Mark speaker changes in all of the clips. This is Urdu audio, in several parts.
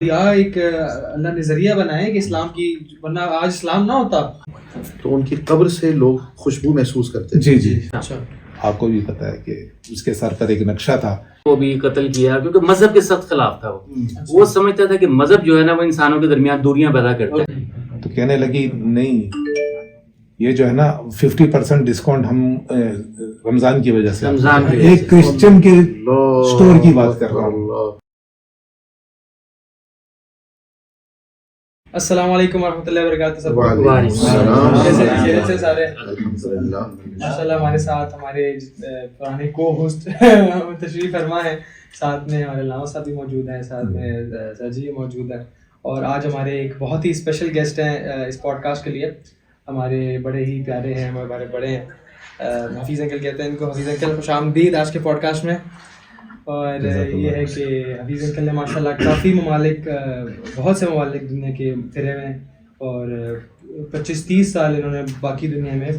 Speaker 1: ایک اللہ نے ذریعہ بنایا ہے کہ اسلام کی، ورنہ آج اسلام نہ ہوتا.
Speaker 2: تو ان کی قبر سے لوگ خوشبو محسوس کرتے
Speaker 3: جی جی
Speaker 1: اچھا،
Speaker 3: آپ کو بھی پتا ہے کہ اس کے سر پر ایک نقشہ تھا.
Speaker 4: وہ بھی قتل کیا کیونکہ مذہب کے سخت خلاف تھا. وہ سمجھتا تھا کہ مذہب جو ہے نا وہ انسانوں کے درمیان دوریاں پیدا کرتا ہے.
Speaker 3: تو کہنے لگی نہیں، یہ جو ہے نا 50% ڈسکاؤنٹ ہم رمضان کی وجہ سے،
Speaker 4: رمضان کی وجہ سے،
Speaker 3: ایک کرسچن کے اسٹور کی بات کر رہا ہوں.
Speaker 1: السلام علیکم ورحمۃ اللہ وبرکاتہ. سب
Speaker 4: وعلیکم السلام.
Speaker 1: خیریت سے سارے؟
Speaker 2: الحمدللہ.
Speaker 1: ماشاءاللہ ہمارے ساتھ ہمارے پرانے کو ہوسٹ تشریف فرما ہے، ساتھ میں ہمارے علامہ صاحب بھی موجود ہیں، ساتھ میں سرجی موجود ہے، اور آج ہمارے ایک بہت ہی اسپیشل گیسٹ ہیں اس پوڈ کاسٹ کے لیے. ہمارے بڑے ہی پیارے ہیں، ہمارے بڑے ہیں، حفیظ انکل کہتے ہیں ان کو. حفیظ انکل خوش آمدید آج کے پوڈ کاسٹ میں. اور یہ ہے کہ حفیظ انکل نے ماشاء اللہ کافی ممالک، بہت سے ممالک دنیا کے پھرے ہوئے ہیں، اور 25-30 سال انہوں نے باقی دنیا میں،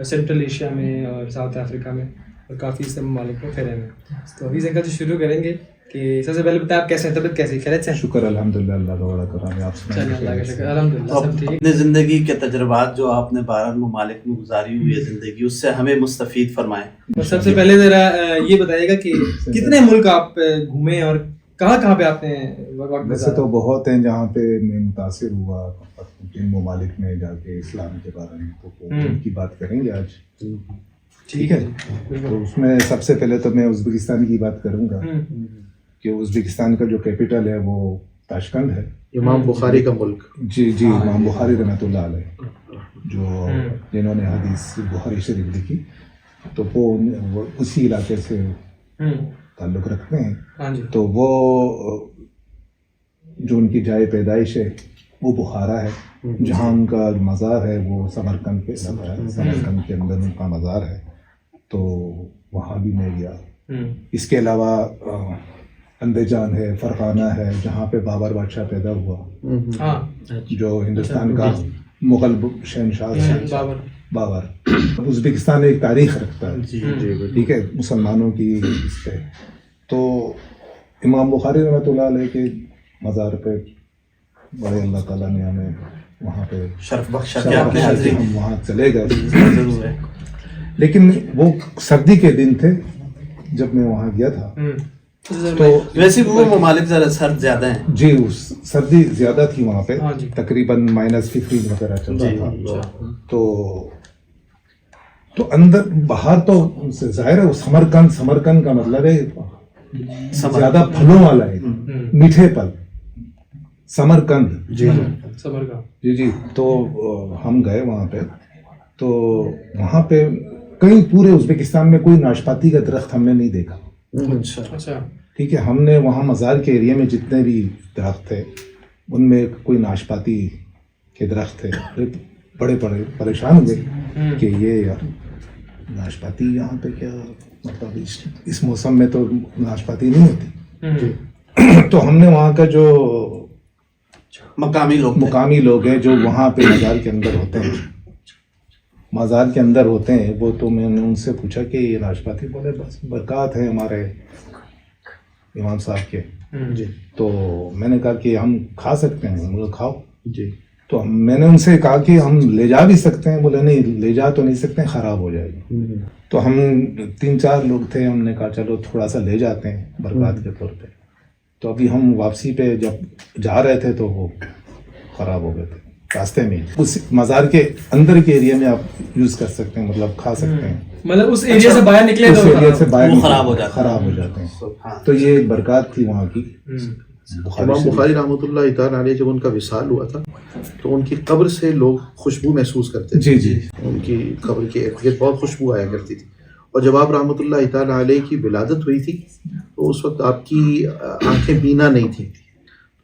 Speaker 1: سینٹرل ایشیا میں اور ساؤتھ افریقہ میں، اور کافی سے ممالک میں پھرے ہوئے ہیں. تو حفیظ انکل سے شروع کریں گے کہ سب سے پہلے بتائیں آپ کیسے ہیں، طبیعت کیسی، خیریت سے؟
Speaker 3: شکر الحمدللہ، اللہ کا بڑا کرم ہے. آپ
Speaker 1: چلیے اللہ کا شکر، الحمدللہ سب ٹھیک.
Speaker 5: اپنے زندگی کے تجربات جو آپ نے 12 ممالک میں گزاری ہوئی ہے زندگی، اس سے ہمیں مستفید فرمائیں.
Speaker 1: اور سب سے پہلے ذرا یہ بتائیے گا کہ کتنے ملک آپ گھومے اور کہاں پہ آپ نے وقت
Speaker 3: ویسے
Speaker 1: گزارا؟
Speaker 3: تو بہت ہیں جہاں پہ میں متاثر ہوا جن ممالک میں جا کے اسلام کے بارے میں، تو ان کی بات کریں گے آج. ٹھیک ہے، تو اس میں سب سے پہلے تو میں ازبکستان کی بات کروں گا کہ ازبکستان کا جو کیپٹل ہے وہ تاشکند ہے.
Speaker 2: امام بخاری کا ملک.
Speaker 3: جی جی، امام بخاری رحمۃ اللہ علیہ، جو جنہوں نے حدیث بخاری شریف لکھی، تو وہ اسی علاقے سے تعلق رکھتے ہیں.
Speaker 1: ہاں جی.
Speaker 3: تو وہ جو ان کی جائے پیدائش ہے وہ بخارا ہے. جہاں ان کا مزار ہے وہ سمرقند کے سمرقند کے اندر ان کا مزار ہے، تو وہاں بھی میں گیا. اس کے علاوہ اندیجان ہے، فرغانہ ہے، جہاں پہ بابر بادشاہ پیدا ہوا، جو ہندوستان کا مغل شہنشاہ ہے بابر. ازبکستان ایک تاریخ رکھتا ہے، ٹھیک ہے، مسلمانوں کی اس پہ. تو امام بخاری رحمۃ اللہ علیہ کے مزار پہ بڑے اللہ تعالیٰ نے ہمیں وہاں پہ
Speaker 5: شرف بخشا کہ آپ نے حاضری،
Speaker 3: ہم وہاں چلے گئے.
Speaker 5: ضرور ہے.
Speaker 3: لیکن وہ سردی کے دن تھے جب میں وہاں گیا تھا. تو
Speaker 5: ویسے وہ ممالک ذرا سرد زیادہ ہیں.
Speaker 3: جی، سردی زیادہ تھی وہاں پہ،
Speaker 1: ہاں جی.
Speaker 3: تقریباً -15 وغیرہ چل رہا تھا. تو اندر باہر تو ظاہر ہے وہ سمرقند کا مطلب ہے زیادہ پھلوں والا ہے، میٹھے پھل. سمرقند،
Speaker 1: جی
Speaker 3: جی. تو ہم گئے وہاں پہ، تو وہاں پہ کہیں پورے ازبکستان میں کوئی ناشپاتی کا درخت ہم نے نہیں دیکھا.
Speaker 1: اچھا.
Speaker 3: ٹھیک ہے، ہم نے وہاں مزار کے ایریا میں جتنے بھی درخت تھے ان میں کوئی ناشپاتی کے درخت تھے. بڑے پریشان ہوئے کہ یہ یار ناشپاتی یہاں پہ کیا مطلب، اس موسم میں تو ناشپاتی نہیں ہوتی. تو ہم نے وہاں کا جو
Speaker 5: مقامی
Speaker 3: لوگ ہیں جو وہاں پہ مزار کے اندر ہوتے ہیں وہ، تو میں نے ان سے پوچھا کہ یہ ناشپاتی، بولے بس برکات ہے ہمارے امام صاحب کے.
Speaker 2: جی.
Speaker 3: تو میں نے کہا کہ ہم کھا سکتے ہیں؟ ہم لوگ کھاؤ.
Speaker 2: جی.
Speaker 3: تو میں نے ان سے کہا کہ ہم لے جا بھی سکتے ہیں؟ بولے نہیں، لے جا تو نہیں سکتے، خراب ہو جائے گی. تو ہم 3-4 لوگ تھے، ہم نے کہا چلو تھوڑا سا لے جاتے ہیں برکات کے طور پہ. تو ابھی ہم واپسی پہ جب جا رہے تھے تو وہ خراب ہو گئے تھے راستے میں. اس مزار کے اندر کے ایریا میں آپ یوز کر سکتے ہیں، مطلب کھا سکتے ہیں.
Speaker 1: مطلب اس ایریا سے باہر نکلے
Speaker 3: اس ایریا سے باہر
Speaker 5: خراب ہو
Speaker 3: جاتے ہیں. تو یہ ایک برکات تھی وہاں کی.
Speaker 2: امام بخاری رحمۃ اللہ تعالیٰ علیہ جب ان کا وصال ہوا تھا تو ان کی قبر سے لوگ خوشبو محسوس کرتے تھے.
Speaker 3: جی جی.
Speaker 2: ان کی قبر کے ارد گرد بہت خوشبو آیا کرتی تھی. اور جب آپ رحمۃ اللہ تعالیٰ علیہ کی ولادت ہوئی تھی تو اس وقت آپ کی آنکھیں بینا نہیں تھیں.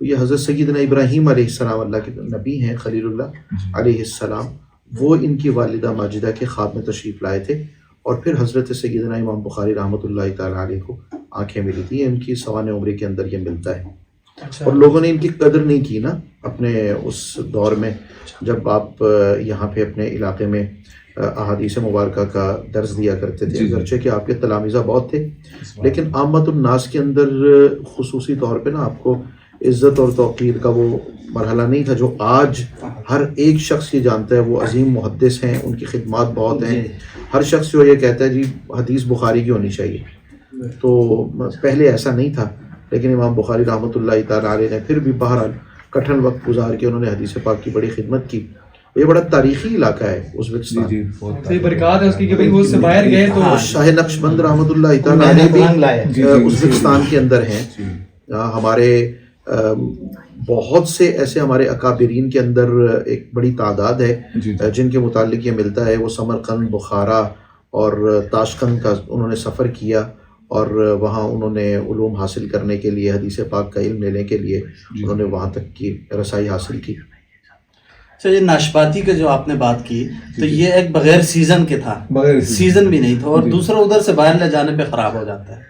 Speaker 2: تو یہ حضرت سیدنا ابراہیم علیہ السلام، اللہ کے نبی ہیں، خلیل اللہ علیہ السلام، وہ ان کی والدہ ماجدہ کے خواب میں تشریف لائے تھے، اور پھر حضرت سیدنا امام بخاری رحمۃ اللہ تعالیٰ علیہ کو آنکھیں ملی تھی. ان کی سوانح عمرے کے اندر یہ ملتا ہے. اور لوگوں نے ان کی قدر نہیں کی نا اپنے اس دور میں، جب آپ یہاں پہ اپنے علاقے میں احادیث مبارکہ کا درس دیا کرتے تھے. اگرچہ کہ آپ کے تلامذہ بہت تھے، لیکن عامت الناس کے اندر خصوصی طور پہ نا آپ کو عزت اور توقیر کا وہ مرحلہ نہیں تھا جو آج ہر ایک شخص یہ جانتا ہے. وہ عظیم محدث ہیں, ان کی خدمات بہت ہیں. ہر شخص جو یہ کہتا ہے جی حدیث بخاری کی ہونی چاہیے, تو پہلے ایسا نہیں تھا. لیکن امام بخاری رحمۃ اللہ تعالیٰ علیہ نے پھر بھی بہرحال کٹھن وقت گزار کے انہوں نے حدیث پاک کی بڑی خدمت کی. یہ بڑا تاریخی علاقہ ہے ازبکستان.
Speaker 3: جی بہت
Speaker 1: یہ برکات ہے اس کی کہ بھئی وہ اس سے باہر گئے تو
Speaker 2: شاہ نقشبند رحمۃ اللہ تعالیٰ علیہ بھی ازبکستان کے اندر ہیں. ہمارے بہت سے ایسے ہمارے اکابرین کے اندر ایک بڑی تعداد ہے جن کے متعلق یہ ملتا ہے. وہ سمرقند, بخارا اور تاشقند کا انہوں نے سفر کیا اور وہاں انہوں نے علوم حاصل کرنے کے لیے, حدیث پاک کا علم لینے کے لیے انہوں نے وہاں تک کی رسائی حاصل کی.
Speaker 5: اچھا, یہ ناشپاتی کا جو آپ نے بات کی تو یہ ایک بغیر سیزن کے تھا, سیزن بھی نہیں تھا, اور دوسرا ادھر سے باہر لے جانے پہ خراب ہو جاتا ہے.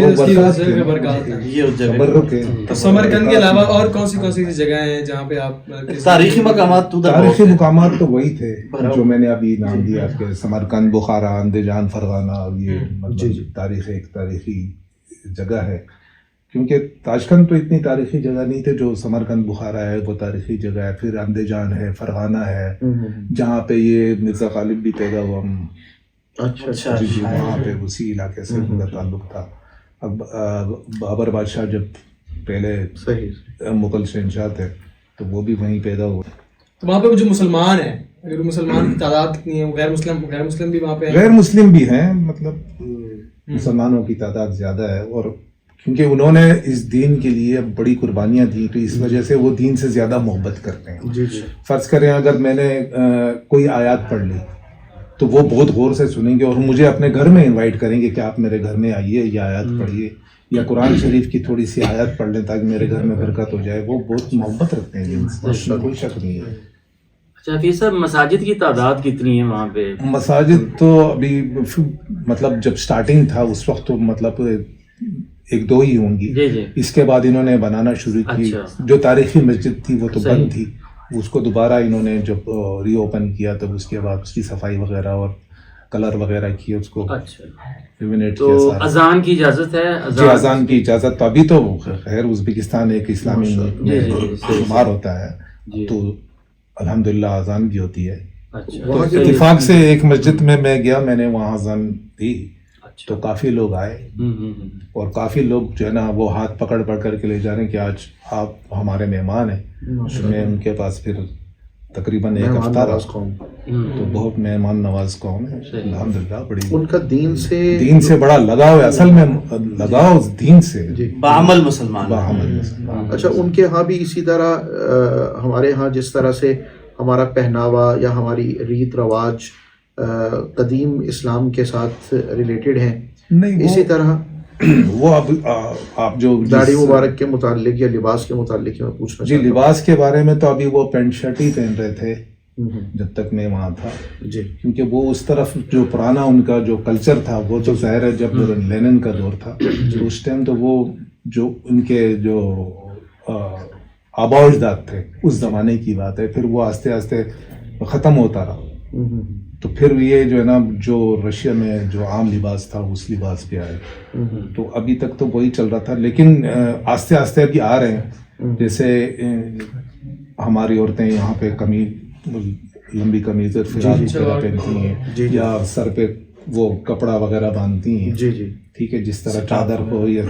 Speaker 1: اس کی وجہ برکات ہے.
Speaker 5: یہ اس جگہ
Speaker 1: تو سمرقند کے علاوہ اور کون سی جگہیں ہیں جہاں پہ آپ
Speaker 5: تاریخی مقامات تو
Speaker 3: تاریخی مقامات تو وہی تھے جو میں نے ابھی نام دیا کہ سمرقند, بخارا, اندیجان, فرغانہ, اور یہ مطلب ایک تاریخی جگہ ہے. کیونکہ تاشقند تو اتنی تاریخی جگہ نہیں تھے جو سمرقند, بخارا ہے وہ تاریخی جگہ ہے. پھر اندیجان ہے, فرغانہ ہے جہاں پہ یہ مرزا غالب بھی پیدا ہوا.
Speaker 5: اچھا
Speaker 3: جی وہاں پہ اسی علاقے سے ان کا تعلق تھا. اب بابر بادشاہ جب پہلے مغل شہنشاہ تھے تو وہ بھی وہیں پیدا ہوئے.
Speaker 1: تو وہاں پہ جو مسلمان ہیں, اگر مسلمان کی تعداد کتنی ہے؟ غیر مسلم بھی وہاں پہ
Speaker 3: غیر مسلم بھی ہیں, مطلب مسلمانوں کی تعداد زیادہ ہے. اور کیونکہ انہوں نے اس دین کے لیے بڑی قربانیاں دی تو اس وجہ سے وہ دین سے زیادہ محبت کرتے ہیں. فرض کریں اگر میں نے کوئی آیات پڑھ لی تو وہ بہت غور سے سنیں گے اور مجھے اپنے گھر میں انوائٹ کریں گے کہ آپ میرے گھر میں آئیے, یہ آیات پڑھیے, یا قرآن شریف کی تھوڑی سی آیات پڑھ لیں تاکہ میرے گھر میں برکت ہو جائے. وہ بہت محبت رکھتے ہیں دین سے, اس کا کوئی شک نہیں ہے.
Speaker 4: اچھا حفیظ صاحب, مساجد کی تعداد کتنی ہے وہاں پہ؟
Speaker 3: مساجد تو ابھی مطلب جب سٹارٹنگ تھا اس وقت تو مطلب 1-2 ہی ہوں گی. اس کے بعد انہوں نے بنانا شروع کی. جو تاریخی مسجد تھی وہ تو بند تھی, اس کو دوبارہ انہوں نے جب ری اوپن کیا تب اس کے بعد اس کی صفائی وغیرہ اور کلر وغیرہ کی, اس کو رینوویٹ کیا.
Speaker 4: تو اذان کی اجازت ہے؟
Speaker 3: جی اذان کی اجازت تو ابھی تو خیر ازبکستان ایک اسلامی ملک میں شمار ہوتا ہے تو الحمدللہ اذان بھی ہوتی ہے. تو اتفاق سے ایک مسجد میں گیا, میں نے وہاں اذان دی تو کافی لوگ آئے اور کافی لوگ جو ہے نا وہ ہاتھ پکڑ کر کے لے جا رہے ہیں کہ آج آپ ہمارے مہمان ہیں. میں ان کے پاس پھر تقریباً 1 ہفتہ رہا, تو بہت مہمان نواز قوم ہے الحمدللہ. بڑی
Speaker 2: ان کا دین سے
Speaker 3: بڑا لگاؤ ہے, اصل میں لگاؤ دین سے,
Speaker 5: باعمل مسلمان.
Speaker 2: اچھا, ان کے ہاں بھی اسی طرح ہمارے ہاں جس طرح سے ہمارا پہناوا یا ہماری ریت رواج قدیم اسلام کے ساتھ ریلیٹڈ ہیں, اسی طرح
Speaker 3: وہ اب آپ جو
Speaker 2: داڑھی مبارک کے متعلق یا لباس کے متعلق میں پوچھنا
Speaker 3: جی لباس کے بارے میں تو ابھی وہ پینٹ شرٹ ہی پہن رہے تھے جب تک میں وہاں تھا.
Speaker 2: جی
Speaker 3: کیونکہ وہ اس طرف جو پرانا ان کا جو کلچر تھا وہ تو ظاہر ہے جب لینن کا دور تھا تو اس ٹائم تو وہ جو ان کے جو آباء و اجداد تھے اس زمانے کی بات ہے. پھر وہ آہستہ آہستہ ختم ہوتا رہا. تو پھر یہ جو ہے نا جو رشیا میں جو عام لباس تھا اس لباس پہ آئے. تو ابھی تک تو وہی چل رہا تھا, لیکن آہستہ آہستہ ابھی آ رہے ہیں. جیسے ہماری عورتیں یہاں پہ قمیض, لمبی قمیض اور فراق وغیرہ پہنتی ہیں, یا سر پہ وہ کپڑا وغیرہ باندھتی ہیں.
Speaker 2: جی جی
Speaker 3: ٹھیک ہے, جس طرح چادر ہو یا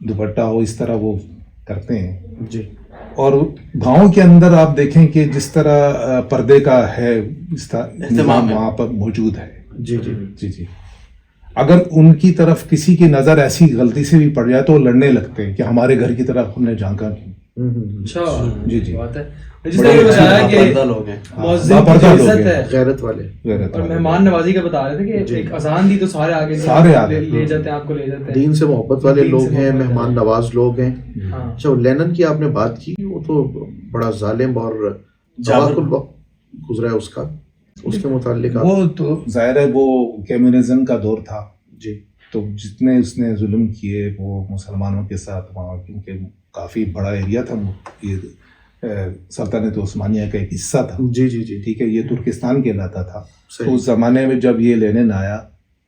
Speaker 3: دوپٹہ ہو اس طرح وہ کرتے ہیں.
Speaker 2: جی
Speaker 3: اور گاؤں کے اندر آپ دیکھیں کہ جس طرح پردے کا ہے اہتمام وہاں پر موجود ہے.
Speaker 2: جی جی
Speaker 3: جی جی اگر ان کی طرف کسی کی نظر ایسی غلطی سے بھی پڑ جائے تو وہ لڑنے لگتے ہیں کہ ہمارے گھر کی طرف ہم نے جھانکا کیوں. جی جی
Speaker 1: جس طرح بتایا کہ مؤذن کی عزت ہے,
Speaker 2: غیرت والے,
Speaker 1: اور مہمان نوازی کا بتا رہے تھے کہ ایک اذان دی تو سارے آگے لے جاتے ہیں, آپ کو لے جاتے ہیں.
Speaker 2: دین سے محبت والے لوگ ہیں, مہمان نواز لوگ ہیں. اچھا, لینن کی آپ نے بات کی, وہ تو بڑا ظالم اور جابر الوقت گزرا ہے اس کا, اس کے متعلق
Speaker 3: وہ تو ظاہر ہے وہ کمیونزم کا دور تھا.
Speaker 2: جی
Speaker 3: تو جتنے اس نے ظلم کیے وہ مسلمانوں کے ساتھ وہاں, کیونکہ کافی بڑا ایریا تھا, یہ سلطنت عثمانیہ کا ایک حصہ تھا.
Speaker 2: جی جی جی
Speaker 3: ٹھیک ہے, یہ ترکستان کہلاتا تھا. تو اس زمانے میں جب یہ لینن آیا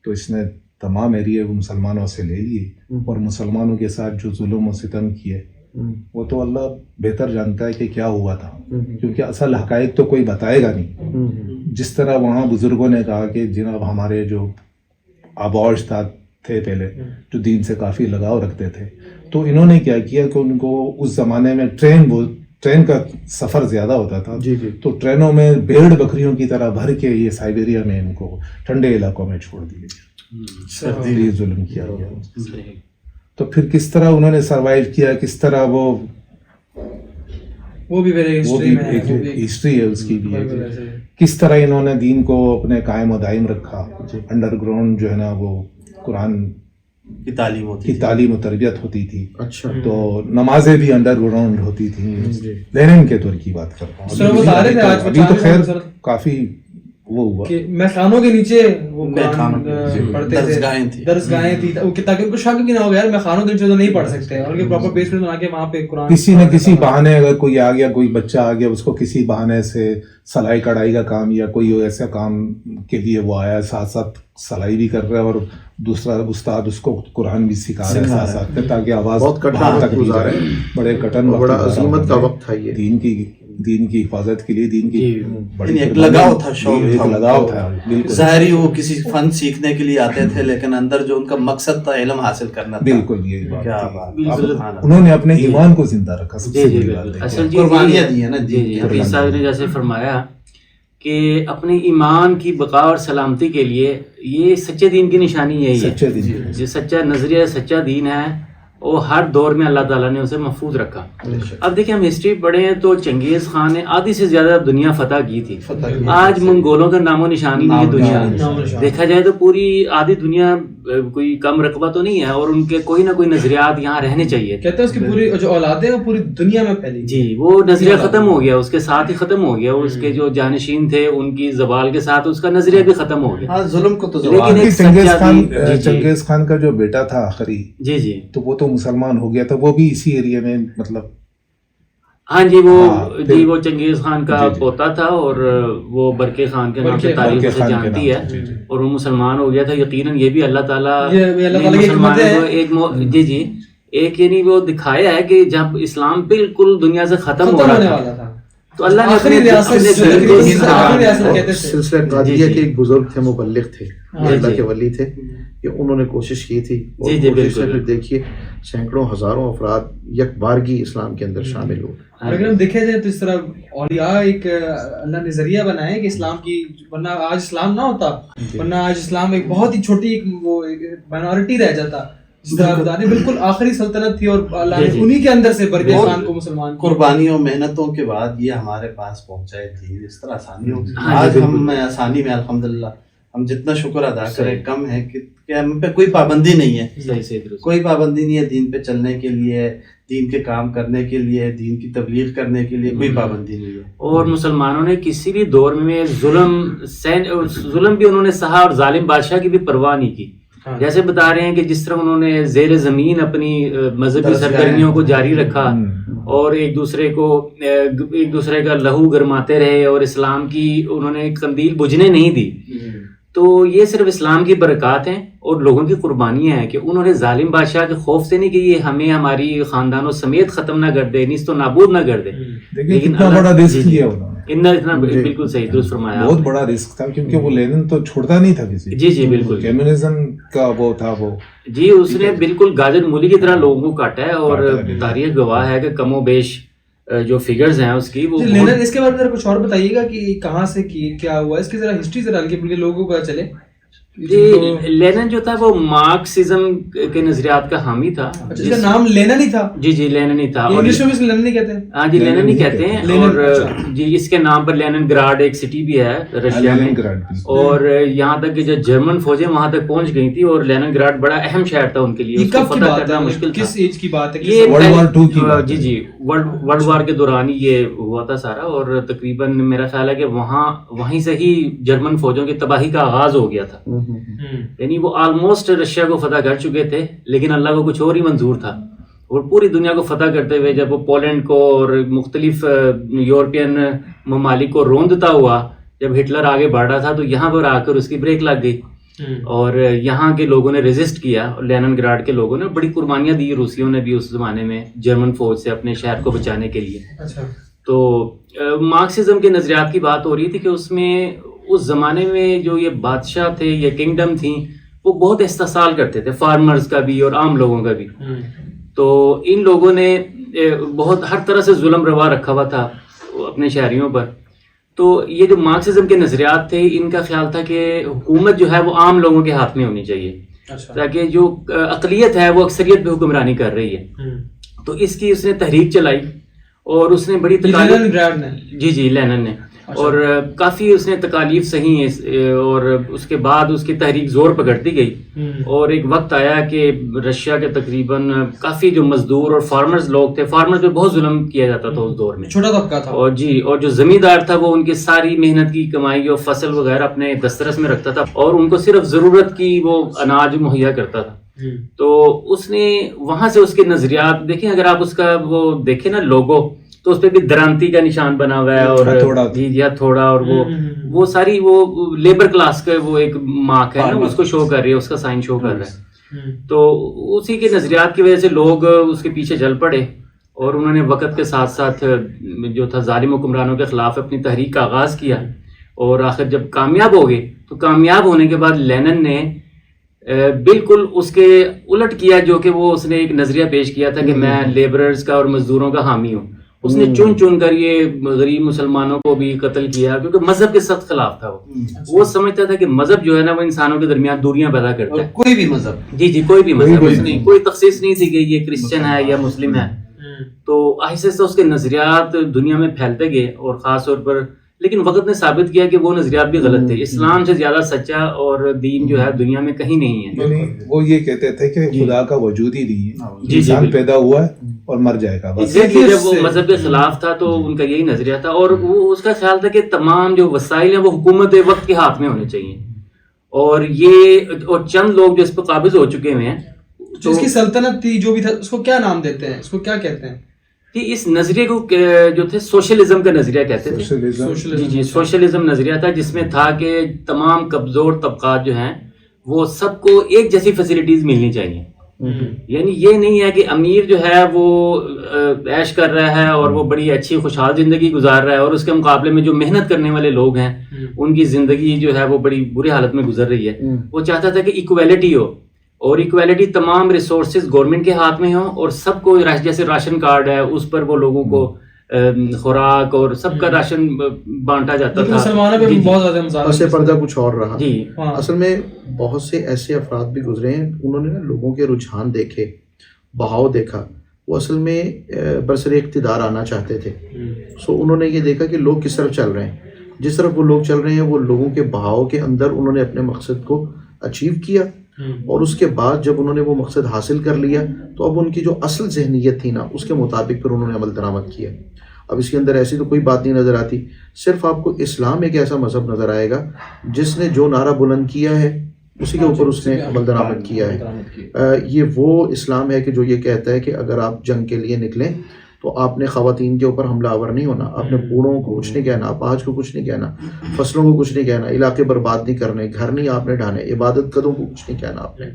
Speaker 3: تو اس نے تمام ایریے مسلمانوں سے لے لیے اور مسلمانوں کے ساتھ جو ظلم و ستم کیے وہ تو اللہ بہتر جانتا ہے کہ کیا ہوا تھا، کیونکہ اصل حقائق تو کوئی بتائے گا نہیں. جس طرح وہاں بزرگوں نے کہا کہ جناب ہمارے جو آباء و اجداد تھے پہلے جو دین سے کافی لگاؤ رکھتے تھے، تو انہوں نے کیا کیا کہ ان کو اس زمانے میں ٹرین کا سفر زیادہ ہوتا تھا، تو ٹرینوں میں بھیڑ بکریوں کی طرح بھر کے یہ سائبیریا میں ان کو ٹھنڈے علاقوں میں چھوڑ دیے، یہ ظلم کیا گیا. تو پھر کس طرح انہوں نے سروائیو کیا، کس طرح وہ بھی ایک ہسٹری ہے اس کی بھی، کس طرح انہوں نے دین کو اپنے قائم و دائم رکھا. انڈر گراؤنڈ جو ہے نا وہ قرآن کی تعلیم و تربیت ہوتی تھی. اچھا. تو نمازیں بھی انڈر گراؤنڈ ہوتی تھیں. لینن کے دور کی بات کرتا ہوں، ابھی تو خیر کافی وہ ہوا کہ
Speaker 1: میخانوں کے نیچے وہ پڑھتے تھے، درسگاہیں تھی تاکہ ان کو شک بھی نہ ہو یار میخانوں کے نیچے تو نہیں پڑھ سکتے، اور ان کے پراپر بیسمنٹ بنا کے وہاں پہ قرآن
Speaker 3: کسی نہ کسی بہانے اگر کوئی آ گیا، کوئی بچہ آ گیا، اس کو کسی بہانے سے سلائی کڑھائی کا کام یا کوئی ایسا کام کے لیے وہ آیا، ساتھ ساتھ سلائی بھی کر رہا ہے اور دوسرا استاد اس کو قرآن بھی سکھا رہا ہے ساتھ ساتھ، تاکہ آواز باہر تک نہیں جائے. بڑے کٹن
Speaker 2: بڑا عظمت کا وقت تھا یہ
Speaker 3: دین کی حفاظت کے لیے، دین کی
Speaker 5: ایک لگاؤ تھا،
Speaker 3: ایک لگاؤ تھا.
Speaker 5: ظاہری وہ کسی فن سیکھنے کے لیے آتے تھے، لیکن اندر جو ان کا مقصد تھا علم حاصل کرنا تھا.
Speaker 3: بالکل یہی بات، انہوں نے اپنے ایمان کو زندہ رکھا. سب سے بڑی بات ہے
Speaker 5: قربانیاں دی ہیں نا.
Speaker 4: حفیظ صاحب نے جیسے فرمایا کہ اپنے ایمان کی بقا اور سلامتی کے لیے یہ سچے دین کی نشانی یہی ہے. جو سچا نظریہ سچا دین ہے وہ ہر دور میں اللہ تعالیٰ نے اسے محفوظ رکھا. اب دیکھیں ہم ہسٹری پڑھیں تو چنگیز خان نے آدھی سے زیادہ دنیا فتح کی تھی. آج منگولوں کا نام و نشانی نہیں ہے دنیا. دیکھا جائے تو پوری آدھی دنیا کوئی کم رقبہ تو نہیں ہے، اور ان کے کوئی نہ کوئی نظریات یہاں رہنے چاہیے.
Speaker 1: کہتے ہیں اس کی پوری جو اولاد ہے وہ پوری دنیا میں پھیلی.
Speaker 4: جی وہ نظریہ ختم ہو گیا، اس کے ساتھ ہی ختم ہو گیا. اس کے جو جانشین تھے ان کی زوال کے ساتھ اس کا نظریہ بھی ختم ہو گیا.
Speaker 5: ظلم کو تو
Speaker 3: چنگیز خان کا جو بیٹا تھا آخری،
Speaker 4: جی
Speaker 3: تو وہ تو مسلمان ہو گیا تھا، وہ بھی اسی ایریا میں مطلب.
Speaker 4: ہاں جی وہ چنگیز خان کا پوتا تھا، اور وہ برقے خان کے نام سے تاریخ سے جانتی ہے، اور وہ مسلمان ہو گیا تھا. یقیناً یہ بھی اللہ تعالیٰ جی ایک یعنی وہ دکھایا ہے کہ جب اسلام بالکل دنیا سے ختم ہو رہا تھا تو اللہ نے
Speaker 2: سلسلہ قادریہ کے ایک بزرگ تھے، مبلغ تھے، اللہ کے ولی تھے، کہ انہوں نے کوشش کی تھی، اور کوشش سے پھر دیکھیے سینکڑوں ہزاروں افراد یک بارگی اسلام کے اندر شامل ہوئے.
Speaker 1: اگر ہم دیکھا جائے تو اس طرح اولیاء ایک اللہ نے ذریعہ بنایا ہے کہ اسلام کی، ورنہ آج اسلام نہ ہوتا، ورنہ آج اسلام ایک بہت ہی چھوٹی وہ مائنورٹی رہ جاتا. جس طرح خدا نے بالکل آخری سلطنت تھی، اور اللہ نے انہی کے اندر سے برقے خان کو مسلمان
Speaker 5: قربانیوں محنتوں کے بعد یہ ہمارے پاس پہنچا ہے دین. اس طرح آسانیوں آج ہم آسانی میں الحمدللہ ہم جتنا شکر ادا کریں کم ہے کہ ہم پہ کوئی پابندی نہیں ہے، کوئی پابندی نہیں ہے دین پہ چلنے کے لیے، دین کے کام کرنے کے لیے، دین کی تبلیغ کرنے کے لیے کوئی پابندی نہیں ہے.
Speaker 4: اور مسلمانوں نے کسی بھی دور میں ظلم بھی انہوں نے سہا، اور ظالم بادشاہ کی بھی پرواہ نہیں کی. جیسے بتا رہے ہیں کہ جس طرح انہوں نے زیر زمین اپنی مذہبی سرگرمیوں کو جاری رکھا، اور ایک دوسرے کا لہو گرماتے رہے، اور اسلام کی انہوں نے قندیل بجھنے نہیں دی. تو یہ صرف اسلام کی برکات ہیں اور لوگوں کی قربانیاں ہیں کہ انہوں نے ظالم بادشاہ کے خوف سے نہیں کہ یہ ہمیں ہماری خاندانوں سمیت ختم نہ کر دے، نیست و نابود نہ کر دے.
Speaker 3: لیکن اتنا بڑا رسک لیا انہوں نے،
Speaker 4: اتنا بالکل صحیح درست فرمایا،
Speaker 3: بہت بڑا رسک تھا، کیونکہ وہ لینن تو چھوڑتا نہیں تھا کسی.
Speaker 4: جی بالکل
Speaker 3: کمیونزم کا وہ تھا وہ.
Speaker 4: جی اس نے بالکل گاجر مولی کی طرح لوگوں کو کاٹا ہے، اور تاریخ گواہ ہے کہ کم و بیش جو فگرز ہیں اس کی وہ.
Speaker 1: لینن اس کے بعد ذرا کچھ اور بتائیے گا کہ کہاں سے کیا ہوا، اس کی ذرا ہسٹری ذرا ہلکی پھلکی لوگوں کو چلے.
Speaker 4: لینن جو تھا وہ مارکسزم کے نظریات کا حامی تھا.
Speaker 1: اس کا نام لینن ہی تھا؟
Speaker 4: جی لینن ہی تھا.
Speaker 1: انگلش میں لینن نہیں کہتے ہیں؟
Speaker 4: ہاں جی لینن ہی کہتے ہیں. اور جی اس کے نام پر لینن گراڈ ایک سٹی بھی ہے رشیا میں، اور یہاں تک کہ جو جرمن فوجیں وہاں تک پہنچ گئی تھی، اور لینن گراڈ بڑا اہم شہر تھا ان کے لیے.
Speaker 1: فتح کرنا مشکل تھا. کس ایج کی بات ہے؟
Speaker 4: یہ ورلڈ وار 2 کی بات. جی ورلڈ وار کے دوران ہی یہ ہوا تھا سارا، اور تقریباً میرا خیال ہے کہ وہیں سے ہی جرمن فوجوں کی تباہی کا آغاز ہو گیا تھا. یعنی وہ آلموسٹ رشیا کو فتح کر چکے تھے، لیکن اللہ کو کچھ اور ہی منظور تھا. اور پوری دنیا کو فتح کرتے ہوئے جب وہ پولینڈ کو اور مختلف یورپین ممالک کو روندتا ہوا جب ہٹلر آگے بڑھ رہا تھا، تو یہاں پر آ کر اس کی بریک لگ گئی. اور یہاں کے لوگوں نے ریزسٹ کیا، اور لینن گراڈ کے لوگوں نے بڑی قربانیاں دی، روسیوں نے بھی اس زمانے میں جرمن فوج سے اپنے شہر کو بچانے کے لیے. تو مارکسزم کے نظریات کی بات ہو رہی تھی کہ اس میں اس زمانے میں جو یہ بادشاہ تھے یا کنگڈم تھیں وہ بہت استحصال کرتے تھے، فارمرز کا بھی اور عام لوگوں کا بھی. تو ان لوگوں نے بہت ہر طرح سے ظلم روا رکھا ہوا تھا اپنے شہریوں پر. تو یہ جو مارکسزم کے نظریات تھے، ان کا خیال تھا کہ حکومت جو ہے وہ عام لوگوں کے ہاتھ میں ہونی چاہیے، تاکہ جو اقلیت ہے وہ اکثریت پہ حکمرانی کر رہی ہے. تو اس کی اس نے تحریک چلائی اور اس نے بڑی جی لینن نے، اور کافی اس نے تکالیف سہی، اور اس کے بعد اس کی تحریک زور پکڑتی گئی. اور ایک وقت آیا کہ رشیا کے تقریباً کافی جو مزدور اور فارمرز لوگ تھے، فارمرز پہ بہت ظلم کیا جاتا تھا اس دور میں،
Speaker 1: چھوٹا طبقہ تھا. اور
Speaker 4: اور جو زمیندار تھا وہ ان کی ساری محنت کی کمائی اور فصل وغیرہ اپنے دسترس میں رکھتا تھا، اور ان کو صرف ضرورت کی وہ اناج مہیا کرتا تھا. تو اس نے وہاں سے اس کے نظریات دیکھیں، اگر آپ اس کا وہ دیکھیں نا لوگو، تو اس پہ بھی درانتی کا نشان بنا ہوا ہے، اور تھوڑا، اور وہ ساری وہ لیبر کلاس کا وہ ایک مارک ہے نا، اس کو شو کر رہی ہے، اس کا سائن شو کر رہا ہے. تو اسی کے نظریات کی وجہ سے لوگ اس کے پیچھے چل پڑے، اور انہوں نے وقت کے ساتھ ساتھ جو تھا ظالم حکمرانوں کے خلاف اپنی تحریک کا آغاز کیا. اور آخر جب کامیاب ہو گئے تو کامیاب ہونے کے بعد لینن نے بالکل اس کے الٹ کیا، جو کہ وہ اس نے ایک نظریہ پیش کیا تھا کہ میں لیبررز کا اور مزدوروں کا حامی ہوں. اس نے چن کر یہ غریب مسلمانوں کو بھی قتل کیا، کیونکہ مذہب کے سخت خلاف تھا. وہ سمجھتا تھا کہ مذہب جو ہے نا وہ انسانوں کے درمیان دوریاں پیدا کرتا ہے.
Speaker 5: کوئی بھی مذہب،
Speaker 4: جی کوئی بھی مذہب، کوئی تخصیص نہیں تھی کہ یہ کرسچن ہے یا مسلم ہے. تو آہستہ آہستہ اس کے نظریات دنیا میں پھیلتے گئے، اور خاص طور پر لیکن وقت نے ثابت کیا کہ وہ نظریات بھی غلط تھے. اسلام سے زیادہ سچا اور دین جو ہے دنیا میں کہیں نہیں ہے.
Speaker 3: وہ یہ کہتے تھے کہ خدا کا وجود ہی نہیں ہے، انسان پیدا ہوا ہے اور مر جائے گا.
Speaker 4: جب وہ مذہب کے خلاف تھا تو ان کا یہی نظریہ تھا، اور وہ اس کا خیال تھا کہ تمام جو وسائل ہیں وہ حکومت وقت کے ہاتھ میں ہونے چاہیے. اور چند لوگ جو اس پہ قابض ہو چکے ہوئے ہیں،
Speaker 1: جو اس کی سلطنت تھی، جو بھی تھا، اس کو کیا نام دیتے ہیں، اس کو کیا کہتے ہیں؟
Speaker 4: کہ اس نظریے کو جو تھے سوشلزم کا نظریہ کہتے تھے. جی سوشلزم نظریہ تھا، جس میں تھا کہ تمام کمزور طبقات جو ہیں وہ سب کو ایک جیسی فیسلٹیز ملنی چاہیے. یعنی یہ نہیں ہے کہ امیر جو ہے وہ عیش کر رہا ہے اور وہ بڑی اچھی خوشحال زندگی گزار رہا ہے، اور اس کے مقابلے میں جو محنت کرنے والے لوگ ہیں ان کی زندگی جو ہے وہ بڑی بری حالت میں گزر رہی ہے. وہ چاہتا تھا کہ ایکویلٹی ہو، اور ایکویلٹی تمام ریسورسز گورنمنٹ کے ہاتھ میں ہوں، اور سب کو جیسے راشن کارڈ ہے اس پر وہ لوگوں کو خوراک اور سب کا راشن بانٹا جاتا تھا.
Speaker 2: پس پردہ کچھ اور رہا. اصل میں بہت سے ایسے افراد بھی گزرے ہیں، انہوں نے لوگوں کے رجحان دیکھے، بہاؤ دیکھا. وہ اصل میں برسر اقتدار آنا چاہتے تھے. سو انہوں نے یہ دیکھا کہ لوگ کس طرف چل رہے ہیں، جس طرف وہ لوگ چل رہے ہیں وہ لوگوں کے بہاؤ کے اندر انہوں نے اپنے مقصد کو اچیو کیا. اور اس کے بعد جب انہوں نے وہ مقصد حاصل کر لیا تو اب ان کی جو اصل ذہنیت تھی نا، اس کے مطابق پھر انہوں نے عمل درآمد کیا. اب اس کے اندر ایسی تو کوئی بات نہیں نظر آتی، صرف آپ کو اسلام ایک ایسا مذہب نظر آئے گا جس نے جو نعرہ بلند کیا ہے اسی کے اوپر اس نے عمل درآمد کیا ہے. یہ وہ اسلام ہے کہ جو یہ کہتا ہے کہ اگر آپ جنگ کے لیے نکلیں تو آپ نے خواتین کے اوپر حملہ آور نہیں ہونا، آپ نے بوڑھوں کو کچھ نہیں کہنا، اپاہج کو کچھ نہیں کہنا، فصلوں کو کچھ نہیں کہنا، علاقے برباد نہیں کرنے، گھر نہیں آپ نے ڈھانے، عبادت قدوں کو کچھ نہیں کہنا آپ نے.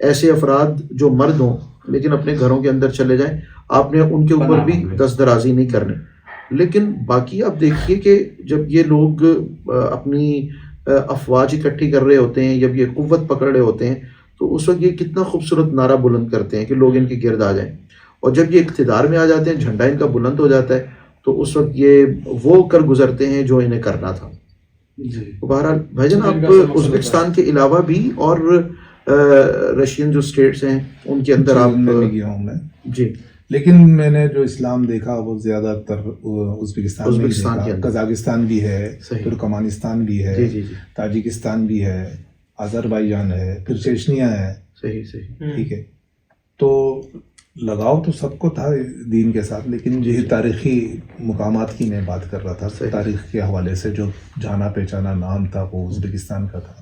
Speaker 2: ایسے افراد جو مرد ہوں لیکن اپنے گھروں کے اندر چلے جائیں، آپ نے ان کے اوپر بھی دست درازی نہیں کرنی. لیکن باقی آپ دیکھیے کہ جب یہ لوگ اپنی افواج اکٹھی کر رہے ہوتے ہیں، جب یہ قوت پکڑ رہے ہوتے ہیں، تو اس وقت یہ کتنا خوبصورت نعرہ بلند کرتے ہیں کہ لوگ ان کے گرد آ جائیں. اور جب یہ اقتدار میں آ جاتے ہیں، جھنڈا ان کا بلند ہو جاتا ہے، تو اس وقت یہ وہ کر گزرتے ہیں جو انہیں کرنا تھا. بہرحال بھائی جان، آپ ازبکستان کے علاوہ بھی اور رشین جو اسٹیٹس ہیں ان کے اندر آپ
Speaker 3: گیا ہوں میں.
Speaker 2: جی،
Speaker 3: لیکن میں نے جو اسلام دیکھا وہ زیادہ تر ازبکستان کے اندر، قزاقستان بھی ہے، ترکمانستان بھی ہے، تاجکستان بھی ہے، آذربائیجان ہے، پھر چیچنیا ہے.
Speaker 2: صحیح
Speaker 3: ٹھیک ہے. تو لگاؤ تو سب کو تھا دین کے ساتھ، لیکن یہی تاریخی مقامات کی میں بات کر رہا تھا. تاریخ کے حوالے سے جو جانا پہچانا نام تھا وہ ازبکستان کا تھا.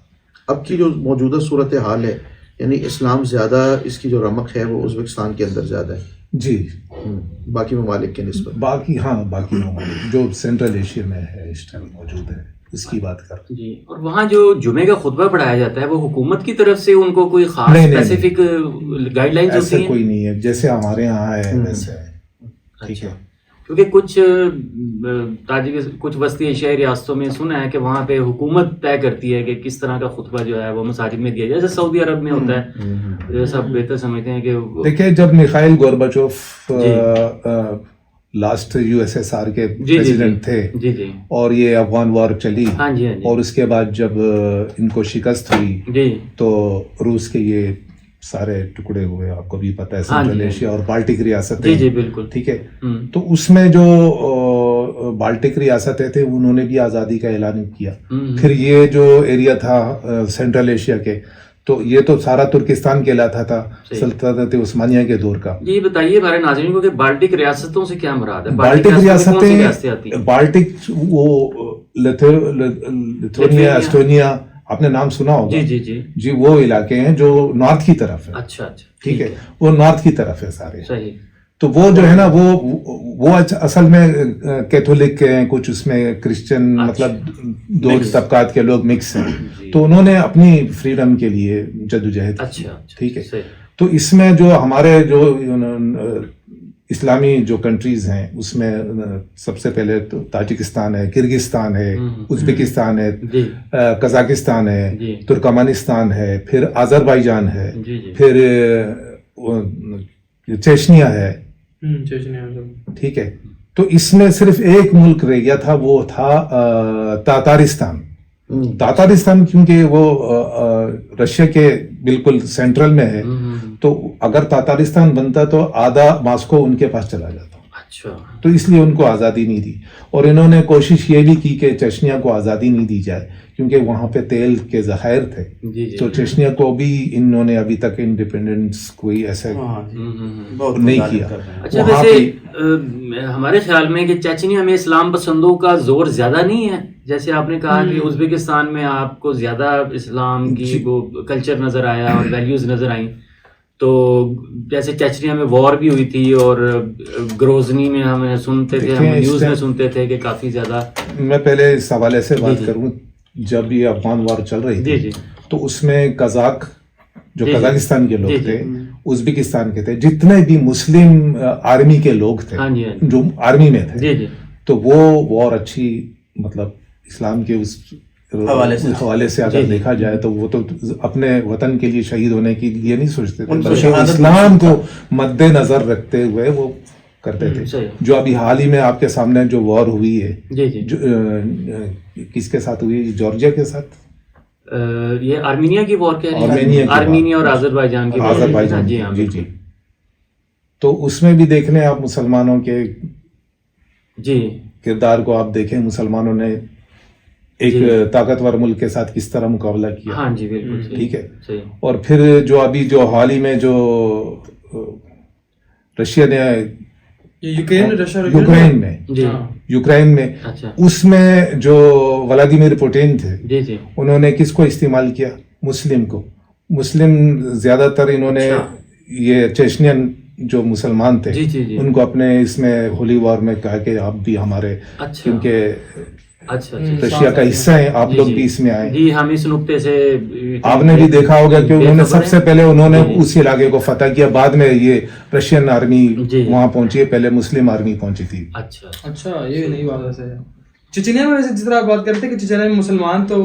Speaker 2: اب کی جو موجودہ صورتحال ہے، یعنی اسلام زیادہ اس کی جو رمق ہے وہ ازبکستان کے اندر زیادہ ہے.
Speaker 3: جی،
Speaker 2: باقی ممالک کے نسبت.
Speaker 3: باقی ممالک جو سینٹرل ایشیا میں ہے اس ٹائم موجود ہے. اس کی بات کر رہے ہیں.
Speaker 4: جی. اور وہاں جو جمعے کا خطبہ پڑھایا جاتا ہے وہ حکومت کی طرف سے ان کو کوئی خاص
Speaker 3: نہیں، نہیں،
Speaker 4: اسپیسیفک گائیڈ لائنز ہوتی
Speaker 3: ایسا
Speaker 4: ہیں؟
Speaker 3: کوئی نہیں ہے جیسے ہمارے یہاں ہے ویسے ہے. ٹھیک ہے.
Speaker 4: کیونکہ کچھ وسطی ایشیائی ریاستوں میں سنا ہے کہ وہاں پہ حکومت طے کرتی ہے کہ کس طرح کا خطبہ جو ہے وہ مساجد میں دیا جائے، جیسے سعودی عرب میں ہوتا ہے. جیسا آپ بہتر سمجھتے ہیں کہ
Speaker 3: دیکھیں جب میخائیل گورباچوف لاسٹ USSR کے پریزیڈنٹ تھے
Speaker 4: جی جی
Speaker 3: اور یہ افغان وار چلی
Speaker 4: ہاں جی ہاں جی
Speaker 3: اور اس کے بعد جب ان کو شکست ہوئی
Speaker 4: جی
Speaker 3: تو روس کے یہ سارے ٹکڑے ہوئے، آپ کو بھی پتہ ہے،
Speaker 4: ہاں جی،
Speaker 3: سینٹرل ایشیا اور بالٹک ریاستیں.
Speaker 4: جی جی بالکل.
Speaker 3: ٹھیک ہے. تو اس میں جو بالٹک ریاستیں تھے انہوں نے بھی آزادی کا اعلان کیا. پھر یہ جو ایریا تھا سینٹرل ایشیا کے تو یہ تو سارا ترکستان کہلاتا تھا سلطنت عثمانیہ کے دور کا.
Speaker 4: یہ بتائیے ہمارے ناظرین کو کہ بالٹک ریاستوں سے کیا مراد ہے؟
Speaker 3: بالٹک
Speaker 4: ریاستیں
Speaker 3: بالٹک وہ لتھونیا، ایسٹونیا، آپ نے نام سنا ہوگا.
Speaker 4: جی جی جی
Speaker 3: جی وہ علاقے ہیں جو نارتھ کی طرف ہے.
Speaker 4: اچھا اچھا
Speaker 3: ٹھیک ہے. وہ نارتھ کی طرف ہے سارے.
Speaker 4: صحیح.
Speaker 3: تو وہ جو ہے نا وہ اصل میں کیتھولک ہیں، کچھ اس میں کرسچن، مطلب دو طبقات کے لوگ مکس ہیں. تو انہوں نے اپنی فریڈم کے لیے جدوجہد کی. ٹھیک ہے. تو اس میں جو ہمارے جو اسلامی جو کنٹریز ہیں اس میں سب سے پہلے تو تاجکستان ہے، کرگزستان ہے، ازبکستان ہے، قزاقستان ہے، ترکمانستان ہے، پھر آذربائیجان ہے، پھر چیچنیا ہے. ٹھیک ہے. تو اس میں صرف ایک ملک رہ گیا تھا، وہ تھا تاتارستان. تاتارستان کیونکہ وہ رشیا کے بالکل سینٹرل میں ہے تو اگر تاتارستان بنتا تو آدھا ماسکو ان کے پاس چلا جاتا. تو اس لیے ان کو آزادی نہیں دی. اور انہوں نے کوشش یہ بھی کی کہ چیچنیا کو آزادی نہیں دی جائے کیونکہ وہاں پہ تیل کے ذخائر تھے. تو چیچنیا کو بھی انہوں نے ابھی تک انڈیپینڈنس کوئی ایسا نہیں کیا.
Speaker 4: اچھا ویسے ہمارے خیال میں کہ چیچنیا میں اسلام پسندوں کا زور زیادہ نہیں ہے، جیسے آپ نے کہا کہ ازبکستان میں آپ کو زیادہ اسلام کی وہ کلچر نظر آیا اور ویلیوز نظر آئیں. تو جیسے چیچنیا میں وار بھی ہوئی تھی اور گروزنی میں ہم سنتے تھے، ہم نیوز میں سنتے تھے کہ کافی زیادہ. میں
Speaker 3: پہلے اس حوالے سے بات کروں، جب یہ افغان وار چل رہی تھی تو اس میں قزاق جو قزاقستان کے لوگ تھے، ازبکستان کے تھے، جتنے بھی مسلم آرمی کے لوگ تھے جو آرمی میں تھے، تو وہ وار اچھی مطلب اسلام کے اس حوالے سے اگر دیکھا جائے تو وہ تو اپنے وطن کے لیے شہید ہونے کے لیے نہیں سوچتے تھے بلکہ اسلام کو مد نظر رکھتے ہوئے وہ کرتے تھے. جو ابھی حال ہی میں آپ کے سامنے جو وار ہوئی ہے کس کے ساتھ ہوئی؟ جارجیا کے ساتھ،
Speaker 4: یہ آرمینیا کی وار کہہ رہے ہیں، آرمینیا اور آذربائیجان کی.
Speaker 3: آذربائیجان جی جی. تو اس میں بھی دیکھنے آپ مسلمانوں کے کردار کو آپ دیکھیں، مسلمانوں نے ایک طاقتور ملک کے ساتھ کس طرح مقابلہ کیا.
Speaker 4: ہاں جی بالکل
Speaker 3: ٹھیک ہے. اور پھر جو ابھی جو حال ہی میں جو رشیا نے یوکرین میں اس میں جو ولادیمیر پوٹین تھے انہوں نے کس کو استعمال کیا؟ مسلم کو. مسلم زیادہ تر انہوں نے یہ چیچنین جو مسلمان تھے ان کو اپنے اس میں ہولی وار میں کہا کہ آپ بھی ہمارے، کیونکہ رشیا کا حصہ ہیں، آپ لوگ بھی اس میں آئے.
Speaker 4: جی ہم اس نقطے سے
Speaker 3: آپ نے بھی دیکھا ہوگا کہ انہوں نے سب سے پہلے انہوں نے اس علاقے کو فتح کیا، بعد میں یہ رشین آرمی وہاں پہنچی ہے، پہلے مسلم آرمی پہنچی تھی.
Speaker 1: اچھا یہ نہیں بات ہے. چچنیا میں ویسے جس طرح آپ بات کرتے ہیں کہ چچنیا میں مسلمان تو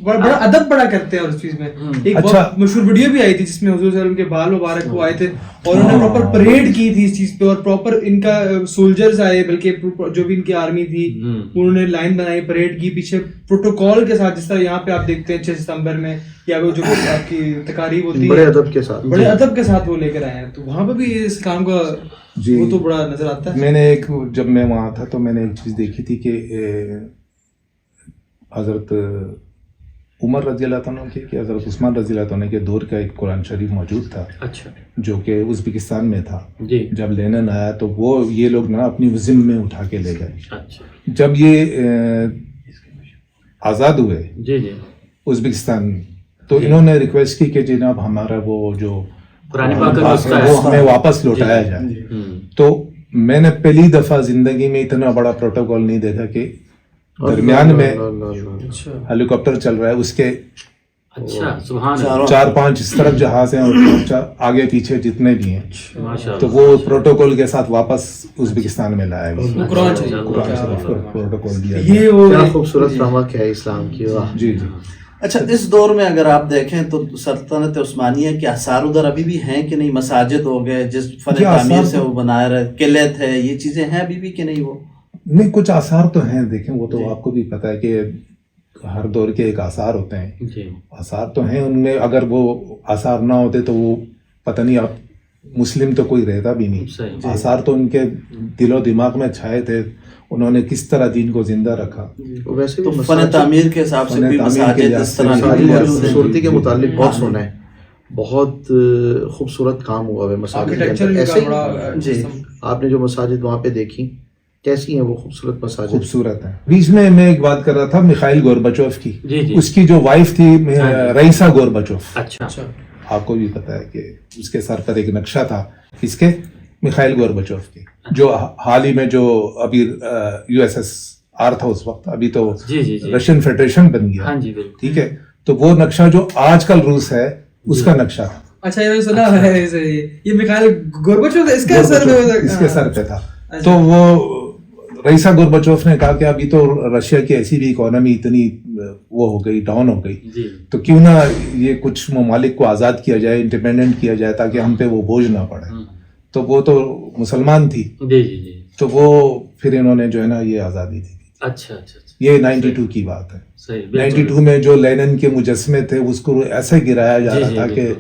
Speaker 1: بڑا ادب بڑا کرتے ہیں. اور اس چیز میں ایک بہت مشہور ویڈیو بھی آئی تھی جس میں حضور صلی اللہ علیہ وسلم کے بال مبارک کو آئے تھے اور انہوں نے پراپر پریڈ کی تھی اس چیز پہ، اور پراپر ان کا سولجرز آئے، بلکہ جو بھی ان کی آرمی تھی انہوں نے لائن بنائی، پریڈ کی پیچھے پروٹوکول کے ساتھ، جس طرح یہاں پہ آپ دیکھتے ہیں 6 ستمبر میں یا وہ جو آپ کی تقاریب ہوتی ہے بڑے ادب کے ساتھ وہ لے کر آئے ہیں. تو وہاں پہ بھی اس کام کا وہ تو بڑا نظر آتا ہے.
Speaker 3: میں نے جب میں وہاں تھا تو میں نے ایک چیز دیکھی تھی کہ حضرت عمر رضی اللہ عنہ کے کہ حضرت عثمان رضی اللہ عنہ کے دور کا ایک قرآن شریف موجود تھا جو کہ ازبکستان میں تھا. جب لینن آیا تو وہ یہ لوگ نا اپنی ذمہ میں اٹھا کے لے گئے. جب یہ آزاد ہوئے ازبکستان تو انہوں نے ریکویسٹ کی کہ جناب ہمارا وہ جو وہ ہمیں واپس لوٹایا جائے. تو میں نے پہلی دفعہ زندگی میں اتنا بڑا پروٹوکول نہیں دیکھا کہ درمیان میں
Speaker 1: اچھا
Speaker 3: ہیلی کاپٹر چل رہا ہے, اس کے
Speaker 4: اچھا سبحان اللہ,
Speaker 3: 4-5 اس طرف جہاز ہیں اور آگے پیچھے جتنے بھی ہیں,
Speaker 4: ماشاء
Speaker 3: تو
Speaker 4: اللہ.
Speaker 3: وہ پروٹوکول کے ساتھ واپس ازبکستان میں لایا گیا.
Speaker 1: قرآن چاہیے
Speaker 3: قرآن شریف کا پروٹوکول دیا گیا.
Speaker 1: یہ وہ
Speaker 2: کیا خوبصورت رمق ہے اسلام کی. واہ.
Speaker 3: جی جی.
Speaker 5: اچھا اس دور میں اگر آپ دیکھیں تو سلطنت عثمانیہ کے آثار ادھر ابھی بھی ہیں کہ نہیں؟ مساجد ہو گئے جس فن تعمیر سے وہ بنائے رہے, قلعے تھے, یہ چیزیں ہیں ابھی بھی کہ نہیں؟ وہ
Speaker 3: نہیں, کچھ آثار تو ہیں. دیکھیں وہ تو آپ کو بھی پتہ ہے کہ ہر دور کے ایک آثار ہوتے ہیں.
Speaker 4: جی
Speaker 3: آثار تو ہیں ان میں, اگر وہ آثار نہ ہوتے تو وہ پتہ نہیں آپ مسلم تو کوئی رہتا بھی نہیں.
Speaker 4: صحیح.
Speaker 3: آثار تو ان کے دل و دماغ میں چھائے تھے, انہوں نے کس طرح دین کو زندہ رکھا.
Speaker 2: ویسے
Speaker 5: تو
Speaker 2: بھی
Speaker 5: فن تعمیر کے حساب سے بھی مساجد اس طرح کی موجود ہیں.
Speaker 2: خوبصورتی کے متعلق بہت سنا ہے, بہت خوبصورت کام ہوا ہے مساجد کے
Speaker 1: آرکیٹیکچر
Speaker 2: اندر.
Speaker 1: ان
Speaker 2: ایسے
Speaker 1: کا
Speaker 2: ہی
Speaker 1: بڑا
Speaker 5: جی.
Speaker 2: آپ نے جو مساجد وہاں پہ دیکھی کیسی ہیں وہ خوبصورت مساجد؟
Speaker 3: خوبصورت ہے. بیچ میں ایک بات کر رہا تھا میخائیل گورباچوف کی.
Speaker 4: جی جی.
Speaker 3: اس کی جو وائف تھی رئیسا گورباچوف,
Speaker 4: اچھا
Speaker 3: آپ کو بھی پتا ہے کہ اس کے سر پر ایک نقشہ تھا اس کے میخائیل گورباچوف کے, جو حال ہی میں جو ابھی یو ایس ایس آر تھا اس وقت, ابھی تو
Speaker 4: جی جی جی.
Speaker 3: رشین فیڈریشن بن گیا.
Speaker 4: ہاں جی بالکل.
Speaker 3: ٹھیک ہے, تو وہ نقشہ جو آج کل روس ہے اس کا نقشہ تھا.
Speaker 1: اچھا یہ سنا ہے یہ میخائیل گورباچوف اس کے سر میں
Speaker 3: اس کے سر پہ تھا. تو وہ رئیسا گورباچوف نے کہا کہ ابھی تو رشیا کی ایسی بھی اکانومی اتنی وہ ہو گئی, ڈاؤن ہو گئی,
Speaker 4: جی
Speaker 3: تو کیوں نہ یہ کچھ ممالک کو آزاد کیا جائے, انڈیپینڈنٹ کیا جائے, تاکہ ہم پہ وہ بوجھ نہ پڑے. تو وہ تو مسلمان تھی,
Speaker 4: جی جی جی.
Speaker 3: تو وہ پھر انہوں نے جو ہے نا یہ آزادی دی.
Speaker 4: اچھا اچھا اچھا.
Speaker 3: یہ 92 کی بات ہے.
Speaker 4: صحیح بالکل.
Speaker 3: 92 میں جو لینن کے مجسمے تھے اس کو ایسے گرایا جا رہا تھا کہ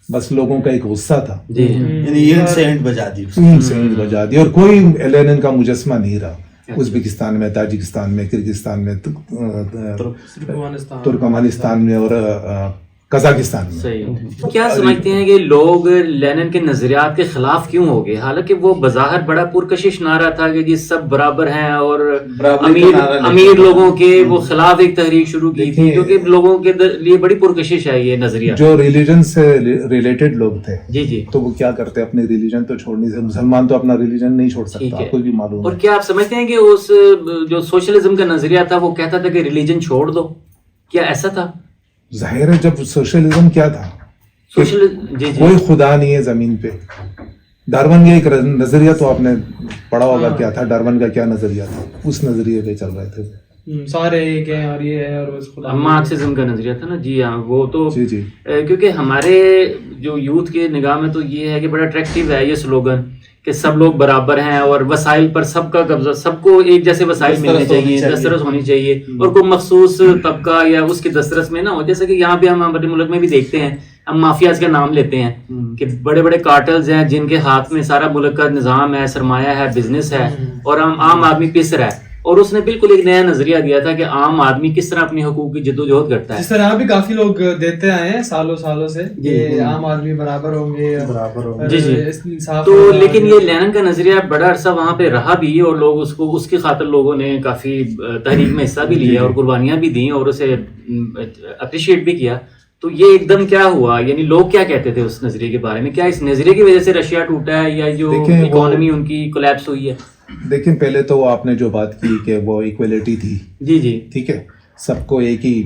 Speaker 3: بس لوگوں کا ایک غصہ تھا,
Speaker 4: جی
Speaker 5: یعنی اینٹ سے اینٹ بجا دی.
Speaker 3: سینٹ بجا دی, اور کوئی لینن کا مجسمہ نہیں رہا ازبکستان میں, تاجکستان میں, کرگزستان میں, ترکمانستان میں اور قزاقستان میں.
Speaker 4: صحیح. کیا سمجھتے ہیں کہ لوگ لینن کے نظریات کے خلاف کیوں ہو گئے, حالانکہ وہ بظاہر بڑا پرکشش نعرہ تھا کہ جی سب برابر ہیں, اور امیر لوگوں کے وہ خلاف ایک تحریک شروع کی تھی, کیونکہ لوگوں کے لیے بڑی پرکشش ہے یہ نظریہ.
Speaker 3: جو ریلیجن سے ریلیٹڈ لوگ تھے
Speaker 4: جی جی,
Speaker 3: تو وہ کیا کرتے, اپنے ریلیجن تو چھوڑنے سے, مسلمان تو اپنا ریلیجن نہیں چھوڑ سکتا, آپ کو بھی معلوم
Speaker 4: اور
Speaker 3: ہے.
Speaker 4: کیا آپ سمجھتے ہیں کہ اس جو سوشلزم کا نظریہ تھا وہ کہتا تھا کہ ریلیجن چھوڑ دو, کیا ایسا تھا؟
Speaker 3: ظاہر ہے جب سوشلزم کیا تھا,
Speaker 4: جی جی
Speaker 3: کوئی خدا نہیں ہے زمین پہ. ڈارون کا ایک نظریہ تو آپ نے پڑھا ہوگا کیا تھا, ڈارون کا کیا نظریہ تھا, اس نظریے پہ چل رہے تھے
Speaker 1: سارے ایک ہیں اور یہ ہے اور بس خدا.
Speaker 4: مارکسزم کا نظریہ تھا نا. جی ہاں, وہ تو
Speaker 3: جی جی.
Speaker 4: کیونکہ ہمارے جو یوتھ کے نگاہ میں تو یہ ہے کہ بڑا اٹریکٹیو ہے یہ سلوگن کہ سب لوگ برابر ہیں اور وسائل پر سب کا قبضہ, سب کو ایک جیسے وسائل ملنے چاہیے, دسترس ہونی چاہیے, اور کوئی مخصوص طبقہ یا اس کے دسترس میں نہ ہو. جیسے کہ یہاں پہ ہم ہمارے ملک میں بھی دیکھتے ہیں, ہم مافیاز کا نام لیتے ہیں کہ بڑے بڑے کارٹلز ہیں جن کے ہاتھ میں سارا ملک کا نظام ہے, سرمایہ ہے, بزنس ہے, اور ہم عام آدمی پس رہا ہے. اور اس نے بالکل ایک نیا نظریہ دیا تھا کہ عام آدمی کس طرح اپنی حقوق کی جدوجہد کرتا ہے.
Speaker 1: جس طرح بھی کافی لوگ دیتے آئے ہیں سالوں سے کہ عام آدمی برابر ہوں گے,
Speaker 4: جی جی. تو لیکن یہ لینن کا نظریہ بڑا عرصہ وہاں پہ رہا بھی, اور لوگ اس کو اس کی خاطر لوگوں نے کافی تحریک میں حصہ بھی لیا اور قربانیاں بھی دیں اور اسے اپریشیٹ بھی کیا. تو یہ ایک دم کیا ہوا, یعنی لوگ کیا کہتے تھے اس نظریے کے بارے میں, کیا اس نظریے کی وجہ سے رشیا ٹوٹا ہے یا جو اکانومی ان کی کولیپس ہوئی ہے؟
Speaker 3: دیکھیں پہلے تو آپ نے جو بات کی کہ وہ ایکویلٹی تھی,
Speaker 4: جی جی,
Speaker 3: ٹھیک ہے, سب کو ایک ہی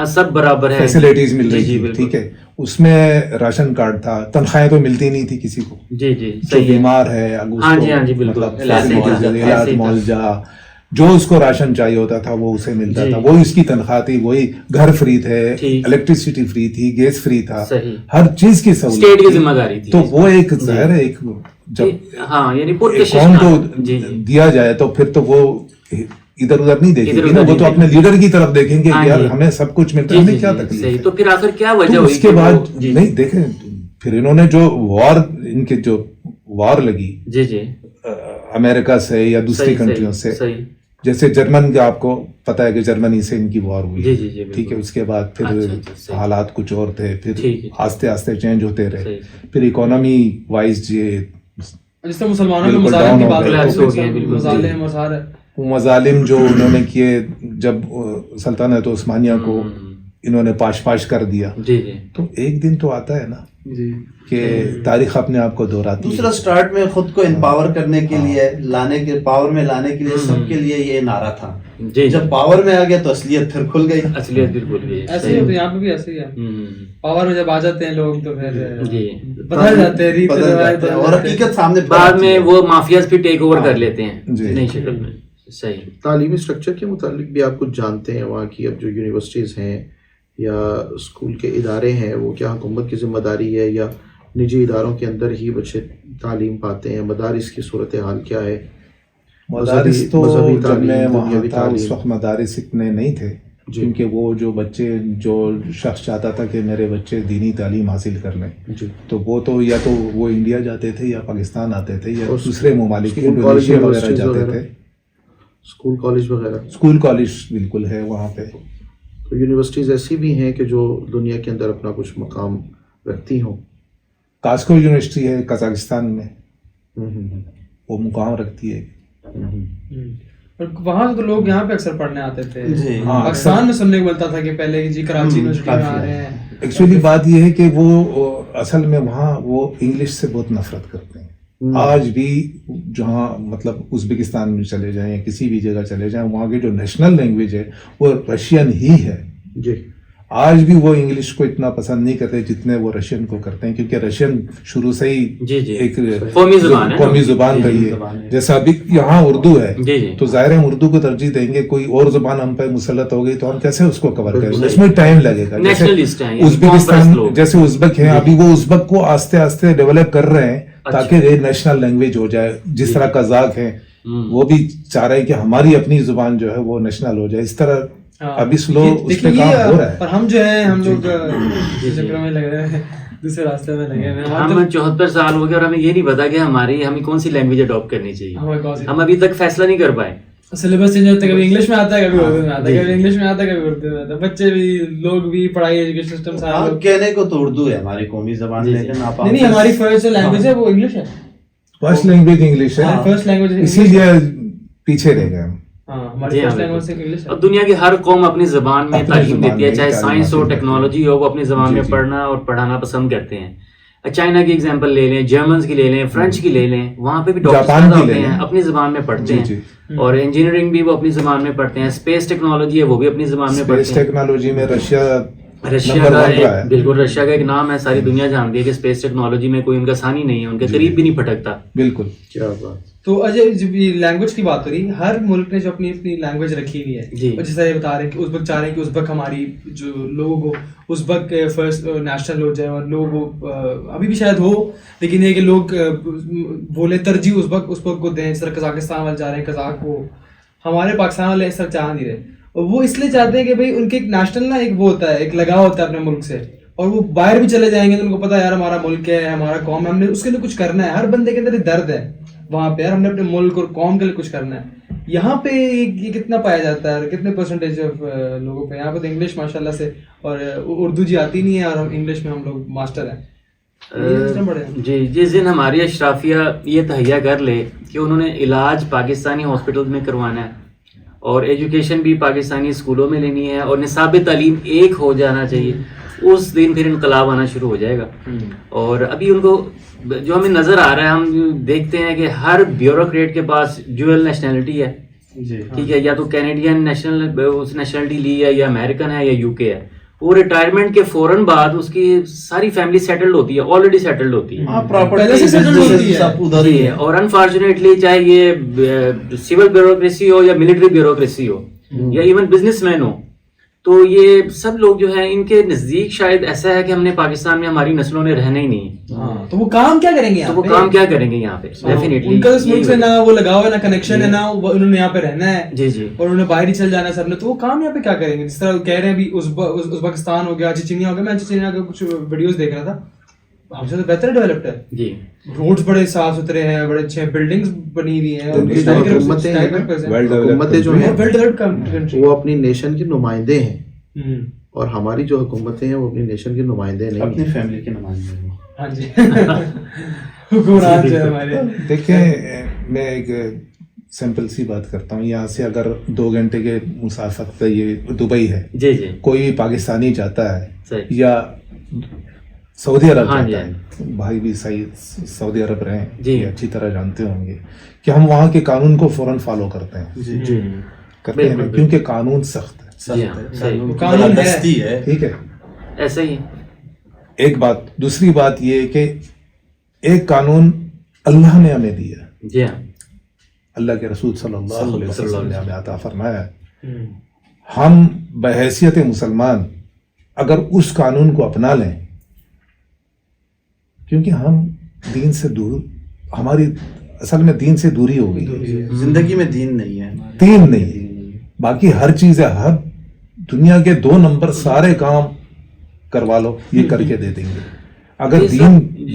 Speaker 4: سب برابر ہے,
Speaker 3: فیسلٹیز مل رہی تھی, ٹھیک ہے. اس میں راشن کارڈ تھا, تنخواہیں تو ملتی نہیں تھی کسی کو.
Speaker 4: جی جی,
Speaker 3: جو بیمار ہے علاج معالجہ, جو اس کو راشن چاہیے ہوتا تھا وہ اسے ملتا تھا, وہی اس کی تنخواہ تھی, وہی گھر فری تھے, الیکٹریسٹی فری تھی, گیس فری تھا, ہر چیز کی سہولت,
Speaker 4: اسٹیٹ کی ذمہ داری تھی.
Speaker 3: تو وہ ایک ظاہر ہے, ایک جب قوم کو دیا جائے تو پھر تو وہ ادھر ادھر نہیں دیکھیں گے نا, وہ تو اپنے لیڈر کی طرف دیکھیں گے یار ہمیں سب کچھ ملتا ہے, ہمیں کیا تکلیف ہے.
Speaker 4: تو پھر آخر کیا وجہ ہوئی
Speaker 3: اس کے بعد نہیں دیکھیں, پھر انہوں نے جو وار, ان کے جو وار لگی
Speaker 4: جی جی
Speaker 3: امریکہ سے یا دوسری کنٹریوں سے, جیسے جرمن کا آپ کو پتا ہے کہ جرمنی سے ان کی وار ہوئی, ٹھیک ہے. اس کے بعد پھر حالات کچھ اور تھے, پھر آہستہ آہستہ چینج ہوتے رہے, پھر اکانومی وائز
Speaker 1: جس طرح مسلمانوں میں مظالم کی بات,
Speaker 3: مظالم جو انہوں نے کیے جب سلطنت عثمانیہ کو انہوں نے پاش کر دیا.
Speaker 4: جی جی.
Speaker 3: تو ایک دن تو آتا ہے نا
Speaker 1: جی
Speaker 3: کہ تاریخ اپنے آپ کو دہراتی ہے.
Speaker 5: دوسرا سٹارٹ میں خود کو امپاور کرنے کے لیے پاور میں لانے کے لیے سب کے لیے یہ نعرہ تھا.
Speaker 4: جی
Speaker 5: جب پاور میں آ گیا تو اصلیت پھر کھل گئی.
Speaker 4: اصلیت بالکل گئی.
Speaker 1: ایسے ہی یہاں پہ بھی ایسے ہی ہے. پاور میں جب آ جاتے ہیں لوگ تو پھر
Speaker 4: جی
Speaker 1: بدل جاتے ہیں
Speaker 5: اور حقیقت سامنے
Speaker 4: بعد میں وہ مافیاز بھی ٹیک اوور کر لیتے ہیں
Speaker 3: جی.
Speaker 4: نئی شکل میں. صحیح.
Speaker 2: تعلیمی اسٹرکچر کے متعلق بھی آپ کچھ جانتے ہیں؟ وہاں کی اب جو یونیورسٹیز ہیں یا اسکول کے ادارے ہیں وہ کیا حکومت کی ذمہ داری ہے یا نجی اداروں کے اندر ہی بچے تعلیم پاتے ہیں؟ مدارس کی صورتحال کیا ہے؟
Speaker 3: مدارس تو
Speaker 2: مذہبی
Speaker 3: جب میں
Speaker 2: تعلیم،
Speaker 3: وہاں
Speaker 2: دنیاوی
Speaker 3: تھا اس
Speaker 2: تعلیم.
Speaker 3: وقت مدارس اتنے نہیں تھے کیونکہ وہ جو شخص چاہتا تھا کہ میرے بچے دینی تعلیم حاصل کر لیں
Speaker 2: جی
Speaker 3: تو وہ تو یا تو وہ انڈیا جاتے تھے یا پاکستان آتے تھے یا
Speaker 2: اور
Speaker 3: دوسرے ممالک
Speaker 2: اسکول
Speaker 3: انڈونیشیا
Speaker 2: کالج
Speaker 3: وغیرہ جاتے تھے.
Speaker 2: اسکول کالج وغیرہ.
Speaker 3: اسکول کالج بالکل ہے وہاں پہ.
Speaker 2: تو یونیورسٹیز ایسی بھی ہیں کہ جو دنیا کے اندر اپنا کچھ مقام رکھتی ہوں.
Speaker 3: کاسکو یونیورسٹی ہے قزاقستان میں،
Speaker 2: ہوں.
Speaker 3: وہ مقام رکھتی ہے.
Speaker 1: اور وہاں سے تو لوگ یہاں پہ اکثر پڑھنے آتے تھے.
Speaker 5: جی.
Speaker 1: پاکستان میں سننے کو ملتا تھا کہ پہلے جی کراچی یونیورسٹی میں آ رہے ہیں.
Speaker 3: ایکچولی بات یہ ہے کہ وہ اصل میں وہاں وہ انگلش سے بہت نفرت کرتے ہیں. آج بھی جہاں مطلب ازبکستان میں چلے جائیں یا کسی بھی جگہ چلے جائیں وہاں کی جو نیشنل لینگویج ہے وہ رشین ہی ہے.
Speaker 2: جی
Speaker 3: آج بھی وہ انگلش کو اتنا پسند نہیں کرتے جتنے وہ رشین کو کرتے ہیں کیونکہ رشین شروع سے ہی
Speaker 4: جی جی
Speaker 3: ایک
Speaker 4: قومی زبان ہے.
Speaker 3: قومی زبان رہی ہے. جیسا ابھی یہاں اردو ہے
Speaker 4: جی جی
Speaker 3: تو ظاہر ہم اردو کو ترجیح دیں گے. کوئی اور زبان ہم پہ مسلط ہو گئی تو ہم کیسے اس کو کور کریں گے؟ اس میں ٹائم لگے گا.
Speaker 4: نیشنلسٹ ہیں
Speaker 3: ازبکستان جیسے ازبک ہیں ابھی وہ ازبک کو آہستہ آہستہ ڈیولپ کر رہے ہیں تاکہ یہ نیشنل لینگویج ہو جائے. جس طرح قزاق ہیں وہ بھی چاہ رہے ہیں کہ ہماری اپنی زبان جو ہے وہ نیشنل ہو جائے. اس طرح ابھی سلو اس پہ کام ہو رہا ہے.
Speaker 1: اور ہم جو ہیں ہم لوگ چکروں میں لگ رہے ہیں دوسرے راستے میں لگے ہوئے ہیں.
Speaker 4: ہم 74 سال ہو گئے اور ہمیں یہ نہیں پتا کہ ہمیں کون سی لینگویج اڈاپٹ کرنی چاہیے. ہم ابھی تک فیصلہ نہیں کر پائے.
Speaker 1: سلیبس چینج ہوتا ہے، کبھی انگلش میں آتا ہے کبھی اردو میں آتا ہے، کبھی انگلش میں آتا ہے کبھی اردو میں آتا ہے. بچے بھی لوگ بھی پڑھائی ایجوکیشن سسٹم سارا
Speaker 5: کہنے کو تو اردو ہے ہماری قومی زبان لیکن آپ
Speaker 1: نہیں ہماری فرسٹ لینگویج ہے وہ انگلش ہے.
Speaker 3: فرسٹ لینگویج انگلش ہے
Speaker 1: فرسٹ لینگویج
Speaker 3: اسی لیے پیچھے رہ گئے ہم.
Speaker 4: اور دنیا کی ہر قوم اپنی زبان میں تعلیم دیتی ہے، چاہے سائنس ہو ٹیکنالوجی ہو، وہ اپنی زبان میں پڑھنا اور پڑھانا پسند کرتے ہیں. چائنا کی ایگزامپل لے لیں، جرمنز کی لے لیں، فرینچ کی لے لیں، وہاں پہ بھی ڈاکٹرز ہوتے ہیں اپنی زبان میں پڑھتے ہیں. اور انجینئرنگ بھی وہ اپنی زبان میں پڑھتے ہیں. اسپیس ٹیکنالوجی ہے وہ بھی اپنی زبان میں پڑھتے ہیں.
Speaker 3: اسپیس ٹیکنالوجی میں رشیا
Speaker 4: کا بالکل رشیا کا ایک نام ہے، ساری دنیا جانتی ہے کہ اسپیس ٹیکنالوجی میں کوئی ان کا ثانی نہیں ہے، ان کے قریب بھی نہیں پھٹکتا.
Speaker 3: بالکل.
Speaker 2: کیا بات.
Speaker 1: تو اجے جب یہ لینگویج کی بات ہو رہی ہے، ہر ملک نے جو اپنی اپنی لینگویج رکھی ہوئی ہے. اور جس طرح یہ بتا رہے ہیں کہ ازبک چاہ رہے ہیں کہ ازبک ہماری جو لوگوں کو ازبک فرسٹ نیشنل ہو جائے اور لوگوں کو ابھی بھی شاید ہو لیکن یہ کہ لوگ بولے ترجیح ازبک کو دیں. جس طرح قزاقستان والے چاہ رہے ہیں قزاق کو، ہمارے پاکستان والے اس طرح چاہ نہیں رہے. اور وہ اس لیے چاہتے ہیں کہ بھائی ان کے ایک نیشنل نا ایک وہ ہوتا ہے، ایک لگاؤ ہوتا ہے اپنے ملک سے. اور وہ باہر بھی چلے جائیں گے تو ان کو پتا ہے یار ہمارا ملک ہے، ہمارا قوم ہے، ہم نے اس کے لیے کچھ کرنا ہے. ہر بندے کے اندر ایک درد ہے وہاں پہ، یار ہم نے اپنے ملک اور قوم کے لیے کچھ کرنا ہے. یہاں پہ یہ کتنا پایا جاتا ہے، کتنے پرسنٹیج آف لوگوں پہ؟ یہاں پہ تو انگلش ماشاء اللہ سے اور اردو جی آتی نہیں ہے اور انگلش میں ہم لوگ ماسٹر ہیں.
Speaker 4: جی جس دن ہماری اشرافیہ یہ تہیا کر لے کہ انہوں نے علاج پاکستانی ہاسپٹل میں کروانا ہے اور ایجوکیشن بھی پاکستانی اسکولوں میں لینی ہے اور نصاب تعلیم ایک ہو جانا چاہیے، اس دن پھر انقلاب آنا شروع ہو جائے گا. اور ابھی ان کو جو ہمیں نظر آ رہا ہے، ہم دیکھتے ہیں کہ ہر بیوروکریٹ کے پاس ڈیول نیشنلٹی ہے. ٹھیک ہے، یا تو کینیڈین نیشنلٹی لی ہے یا امریکن ہے یا یو کے ہے. وہ ریٹائرمنٹ کے فوراً بعد اس کی ساری فیملی سیٹلڈ ہوتی ہے، آلریڈی سیٹلڈ ہوتی ہے. اور انفارچونیٹلی چاہے یہ سول بیوروکریسی ہو یا ملٹری بیوروکریسی ہو یا ایون بزنس مین ہو، تو یہ سب لوگ جو ہیں ان کے نزدیک شاید ایسا ہے کہ ہم نے پاکستان میں ہماری نسلوں نے رہنا ہی نہیں ہے.
Speaker 1: تو وہ کام کیا کریں گے؟
Speaker 4: تو وہ کام کیا کریں گے یہاں پہ؟ ڈیفینیٹلی
Speaker 1: ان کا اس ملک سے نہ وہ لگاؤ ہے، نہ کنیکشن ہے، نہ انہوں نے یہاں پہ رہنا ہے.
Speaker 4: جی جی. اور
Speaker 1: انہوں نے باہر ہی چل جانا ہے سب نے. تو وہ کام یہاں پہ کیا کریں گے؟ جس طرح کہہ رہے ہیں ابھی ازبکستان ہو گیا، چچینیا ہو گیا. میں چچینیا کے کچھ ویڈیوز دیکھ رہا تھا، ہم سے تو بہتر ڈیولپڈ ہے. جی روڈز بڑے صاف ستھرے ہیں، بڑے اچھے بلڈنگز بنی ہوئی ہیں.
Speaker 2: حکومتیں جو ہیں وہ اپنی نیشن کے نمائندے ہیں اور ہماری جو حکومتیں ہیں وہ اپنی نیشن کے نمائندے نہیں،
Speaker 5: اپنی فیملی کے نمائندے ہیں.
Speaker 1: ہاں جی حکمران جو ہے ہمارے.
Speaker 3: دیکھیں میں ایک سمپل سی بات کرتا ہوں. یہاں سے اگر 2 گھنٹے کے مسافت پہ یہ دبئی ہے,
Speaker 4: جی جی
Speaker 3: کوئی پاکستانی جاتا ہے
Speaker 4: صحیح,
Speaker 3: یا سعودی عرب
Speaker 4: ہاں
Speaker 3: جاتا ہے, بھائی بھی صحیح سعودی عرب رہے ہیں,
Speaker 4: جی.
Speaker 3: یہ اچھی طرح جانتے ہوں گے کہ ہم وہاں کے قانون کو فوراً فالو کرتے ہیں,
Speaker 5: جی جی
Speaker 3: کرتے ہیں نا, کیونکہ قانون سخت ہے.
Speaker 4: جی ہاں صحیح,
Speaker 1: قانون ہے.
Speaker 5: دستی ہے.
Speaker 3: ٹھیک ہے,
Speaker 4: ایسا ہی.
Speaker 3: ایک بات. دوسری بات یہ کہ ایک قانون اللہ نے ہمیں دیا,
Speaker 4: جی ہاں
Speaker 3: اللہ کے رسول صلی اللہ علیہ وسلم نے ہمیں عطا فرمایا ہے. ہم بحیثیت مسلمان اگر اس قانون کو اپنا لیں, کیونکہ ہم دین سے دور, ہماری اصل میں دین سے دوری ہو گئی,
Speaker 5: زندگی میں دین نہیں ہے,
Speaker 3: دین نہیں, باقی ہر چیز ہے, ہر دنیا کے 2 نمبر سارے کام کروا لو, یہ کر کے دے دیں گے. اگر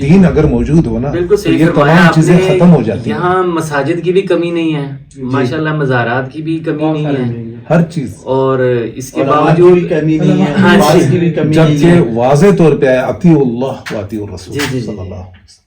Speaker 3: دین اگر موجود ہو نا
Speaker 4: بالکل
Speaker 3: تو
Speaker 4: صحیح
Speaker 3: یہ
Speaker 4: فرمایا
Speaker 3: تمام
Speaker 4: آپ
Speaker 3: چیزیں
Speaker 4: نے.
Speaker 3: ختم ہو جاتی ہیں.
Speaker 4: یہاں مساجد کی بھی کمی نہیں ہے ماشاءاللہ, مزارات کی بھی کمی نہیں ہے,
Speaker 3: ہر چیز,
Speaker 4: اور اس کے
Speaker 5: علماء کی
Speaker 4: باوجود
Speaker 5: بھی کمی نہیں ہے,
Speaker 4: ہاں
Speaker 5: نماز
Speaker 4: جی.
Speaker 5: کی بھی کمی نہیں
Speaker 3: جبکہ
Speaker 5: ہے.
Speaker 3: واضح طور پہ اطیع اللہ و اطیع الرسول
Speaker 4: جی، جی، جی.
Speaker 3: صلی اللہ علیہ وسلم.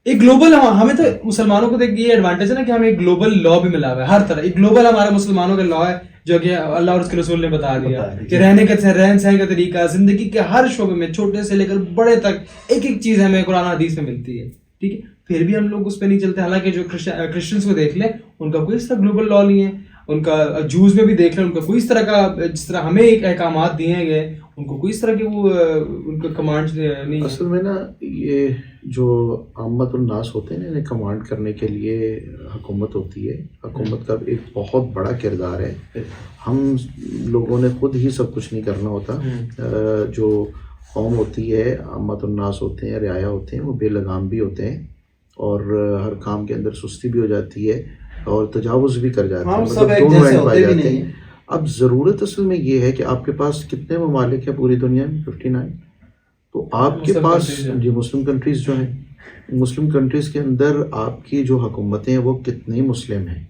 Speaker 1: ایک گلوبل, ہمیں تو مسلمانوں کو دیکھ یہ ایڈوانٹیج ہے نا کہ ہمیں ایک گلوبل لا بھی ملا ہوا ہے, ہر طرح ایک گلوبل ہمارا مسلمانوں کا لا ہے, جو کہ اللہ اور اس کے رسول نے بتا دیا کہ رہنے کا رہن سہن کا طریقہ, زندگی کے ہر شعبے میں چھوٹے سے لے کر بڑے تک ایک ایک چیز ہمیں قرآن حدیث میں ملتی ہے. ٹھیک ہے, پھر بھی ہم لوگ اس پہ نہیں چلتے. حالانکہ جو کرسچنس کو دیکھ لیں, ان کا کوئی اس طرح گلوبل لا نہیں ہے, ان کا جوز میں بھی دیکھ لیں, ان کا کوئی اس طرح کا, جس طرح ہمیں ایک احکامات دیے گئے, ان کو کوئی اس طرح کے وہ ان کا کمانڈ نہیں.
Speaker 2: اصل میں نا یہ جو عامت الناس ہوتے ہیں نا, انہیں کمانڈ کرنے کے لیے حکومت ہوتی ہے. حکومت کا ایک بہت بڑا کردار ہے. ہم لوگوں نے خود ہی سب کچھ نہیں کرنا ہوتا. جو قوم ہوتی ہے, عامت الناس ہوتے ہیں, رعایا ہوتے ہیں, وہ بے لگام بھی ہوتے ہیں, اور ہر کام کے اندر سستی بھی ہو جاتی ہے, اور تجاوز بھی کر جاتے ہیں, مطلب دونوں اینڈ پائے جاتے ہیں. اب ضرورت اصل میں یہ ہے کہ آپ کے پاس کتنے ممالک ہیں پوری دنیا میں؟ 59. تو آپ کے پاس جی مسلم کنٹریز جو ہیں, مسلم کنٹریز کے اندر آپ کی جو حکومتیں ہیں وہ کتنے مسلم ہیں.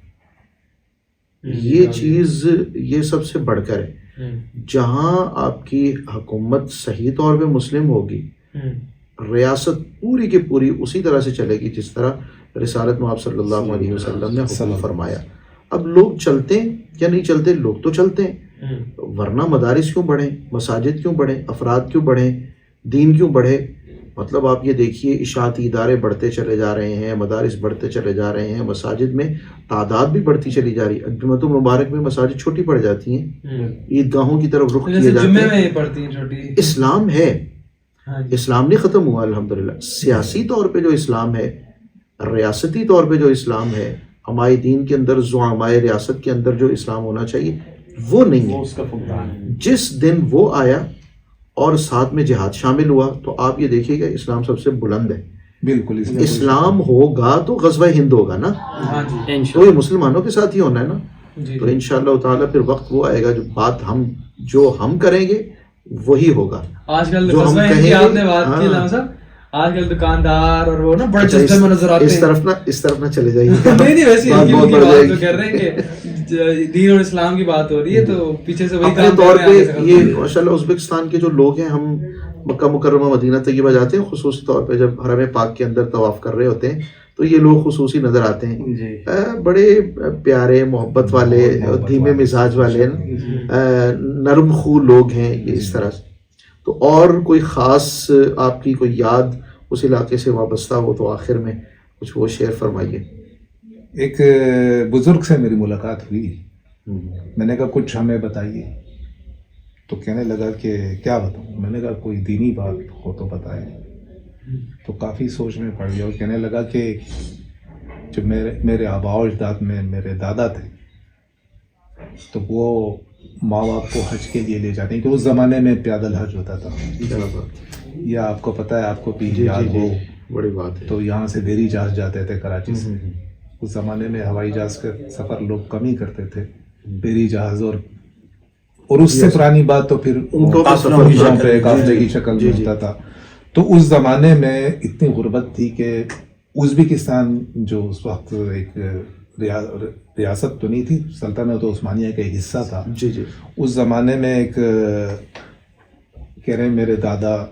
Speaker 2: یہ چیز یہ سب سے بڑھ کر ہے. جہاں آپ کی حکومت صحیح طور پہ مسلم ہوگی, ریاست پوری کی پوری اسی طرح سے چلے گی جس طرح رسالت میں آپ صلی اللہ علیہ وسلم نے حکم فرمایا. اب لوگ چلتے ہیں یا نہیں چلتے؟ لوگ تو چلتے ہیں, ورنہ مدارس کیوں بڑھیں, مساجد کیوں بڑھیں, افراد کیوں بڑھیں, دین کیوں بڑھے؟ مطلب آپ یہ دیکھیے اشاعتی ادارے بڑھتے چلے جا رہے ہیں, مدارس بڑھتے چلے جا رہے ہیں, مساجد میں تعداد بھی بڑھتی چلی جا رہی ہے. جمعۃ المبارک میں مساجد چھوٹی پڑ جاتی ہیں, عیدگاہوں کی طرف رخ کیے جاتے ہیں. اسلام ہے, اسلام نہیں ختم ہوا الحمدللہ. سیاسی طور پہ جو اسلام ہے, ریاستی طور پہ جو اسلام ہے, ہمارے دین کے اندر ہمارے ریاست کے اندر جو اسلام ہونا چاہیے وہ نہیں ہے. جس دن وہ آیا اور ساتھ میں جہاد شامل ہوا تو آپ یہ دیکھیے گا اسلام سب سے بلند ہے.
Speaker 3: بالکل
Speaker 2: اسلام ہوگا تو غزوہ ہند ہوگا نا, تو یہ مسلمانوں کے ساتھ ہی ہونا ہے نا. تو انشاءاللہ تعالیٰ پھر وقت وہ آئے گا جو بات ہم کریں گے وہی ہوگا.
Speaker 1: آج کل غزوہ ہند کی آپ نے بات کی علامہ صاحب, آج کل دکاندار اور وہ نا بڑے جذبے میں نظر آتے ہیں.
Speaker 2: اس طرف نہ چلے جائیے.
Speaker 1: نہیں ویسے بات تو کر رہے ہیں کہ دین اور اسلام کی بات ہو رہی ہے, تو پیچھے سے وہی کام
Speaker 2: طور پہ یہ ماشاءاللہ ازبکستان کے جو لوگ ہیں, ہم مکہ مکرمہ مدینہ طیبہ جاتے ہیں, خصوصی طور پہ جب حرم پاک کے اندر طواف کر رہے ہوتے ہیں تو یہ لوگ خصوصی نظر آتے ہیں. بڑے پیارے, محبت والے, دھیمے مزاج والے, نرم خو لوگ ہیں یہ اس طرح سے. تو اور کوئی خاص آپ کی کوئی یاد اس علاقے سے وابستہ ہو تو آخر میں کچھ وہ شیئر فرمائیے.
Speaker 3: ایک بزرگ سے میری ملاقات ہوئی, میں نے کہا کچھ ہمیں بتائیے, تو کہنے لگا کہ کیا بتاؤں. میں نے کہا کوئی دینی بات ہو تو بتائیں. تو کافی سوچ میں پڑ گیا اور کہنے لگا کہ جب میرے آباء و اجداد میں میرے دادا تھے تو وہ ماں باپ کو حج کے لیے لے جاتے ہیں, کہ اس زمانے میں پیدل حج ہوتا تھا. یا آپ کو پتہ ہے, آپ کو بھی یاد ہو,
Speaker 2: بڑی بات ہے,
Speaker 3: تو یہاں سے بیری جہاز جاتے تھے کراچی سے. اس زمانے میں ہوائی جہاز کا سفر لوگ کم ہی کرتے تھے, بیری جہاز, اور اس سے پرانی بات تو پھر قافلے کی شکل میں ہوتا تھا. تو اس زمانے میں اتنی غربت تھی کہ ازبکستان جو اس وقت ایک ریاست تو نہیں تھی, سلطنت عثمانیہ کا ایک حصہ تھا. اس زمانے میں ایک کہہ رہے ہیں میرے دادا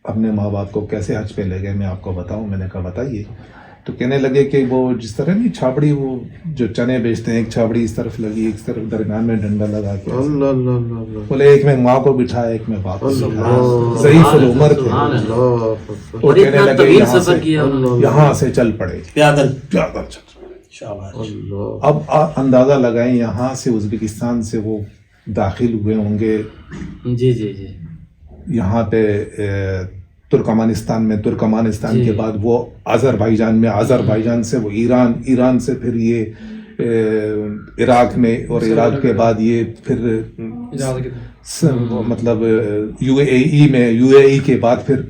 Speaker 3: اپنے ماں باپ کو کیسے حج پہ لے گئے, میں آپ کو بتاؤں. میں نے کہا بتائیے. تو کہنے لگے کہ وہ جس طرح نہیں چھاپڑی وہ جو چنے بیچتے ہیں، ایک چھاپڑی اس طرف لگی، ایک طرف درمیان میں ڈنڈا لگا کے،
Speaker 2: اللہ اللہ اللہ
Speaker 3: بولے ایک میں ماں کو بٹھایا، ایک میں باپ کو بٹھایا، ضعیف العمر تھے،
Speaker 2: اللہ
Speaker 3: اور کہنے لگے
Speaker 4: طویل
Speaker 3: یہاں
Speaker 4: سفر کیا انہوں نے۔
Speaker 3: یہاں سے چل پڑے
Speaker 5: پیادل
Speaker 3: پیادل چل پڑے۔
Speaker 5: شاباش۔
Speaker 2: اللہ
Speaker 3: اب اندازہ لگائیں یہاں سے ازبکستان سے وہ داخل ہوئے ہوں گے
Speaker 4: جی جی جی
Speaker 3: یہاں پہ ترکمانستان میں، ترکمانستان
Speaker 4: جی۔
Speaker 3: کے بعد وہ آذربائیجان میں، آذربائیجان سے وہ ایران، ایران سے پھر یہ عراق میں، اور عراق کے بعد یہ پھر مطلب یو اے ای میں، یو اے ای کے بعد پھر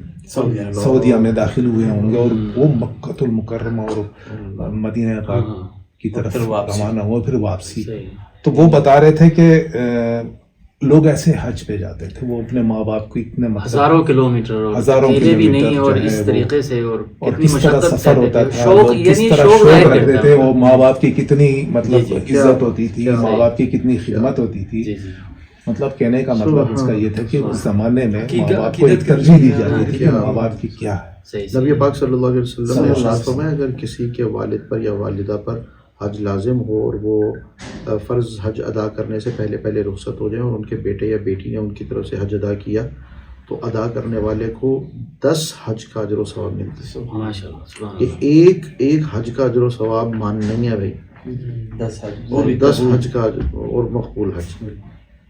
Speaker 3: سعودیہ میں داخل ہوئے ہوں گے، اور وہ مکۃ المکرمہ اور مدینہ پاک کی طرف روانہ ہوئے، پھر واپسی۔
Speaker 4: صحیح۔
Speaker 3: تو وہ بتا رہے تھے کہ لوگ ایسے حج پہ جاتے تھے، وہ اپنے ماں باپ کو اتنے
Speaker 4: ہزاروں کلومیٹر، اور
Speaker 3: ہزاروں
Speaker 4: اکیلے بھی نہیں،
Speaker 3: کلومیٹر
Speaker 4: اور
Speaker 3: جو ہے
Speaker 4: اس
Speaker 3: وہ،
Speaker 4: طریقے سے، اور
Speaker 3: اور
Speaker 4: کتنی
Speaker 3: کس طرح
Speaker 4: مشقت
Speaker 3: سفر ہوتا
Speaker 4: کرتے
Speaker 3: تھا،
Speaker 4: تھے، شوق
Speaker 3: لوگ کس
Speaker 4: یعنی
Speaker 3: طرح
Speaker 4: شوق
Speaker 3: شوق
Speaker 4: ظاہر
Speaker 3: رکھتے
Speaker 4: کرتا
Speaker 3: تھے،
Speaker 4: ہے۔
Speaker 3: وہ ماں باپ کی کتنی مطلب
Speaker 4: جی، جی،
Speaker 3: عزت ہوتی تھی،
Speaker 4: صحیح۔
Speaker 3: ماں باپ کی کتنی خدمت ہوتی تھی۔
Speaker 4: جی جی
Speaker 3: مطلب کہنے کا مطلب اس کا یہ تھا کہ اس زمانے میں ماں باپ کو
Speaker 1: عقیدت
Speaker 3: ایک ترجیح دی جاتی تھی کہ ماں باپ کی کیا ہے۔
Speaker 4: صحیح
Speaker 2: نبی پاک صلی اللہ علیہ وسلم نے
Speaker 3: صحیح۔
Speaker 2: ارشاد فرمایا اگر کسی کے والد پر یا والدہ پر حج لازم ہو اور وہ فرض حج ادا کرنے سے پہلے رخصت ہو جائیں، اور ان کے بیٹے یا بیٹی نے ان کی طرف سے حج ادا کیا، تو ادا کرنے والے کو 10 حج کا اجر و ثواب ملتا ہے۔
Speaker 4: ماشاء اللہ، سبحان
Speaker 2: کہ
Speaker 4: اللہ۔
Speaker 2: ایک حج کا اجر و ثواب مان نہیں ہے بھائی،
Speaker 5: 10 حج، وہ
Speaker 2: اور
Speaker 5: بھی
Speaker 2: 10
Speaker 5: قبول۔
Speaker 2: حج کا اور مقبول حج۔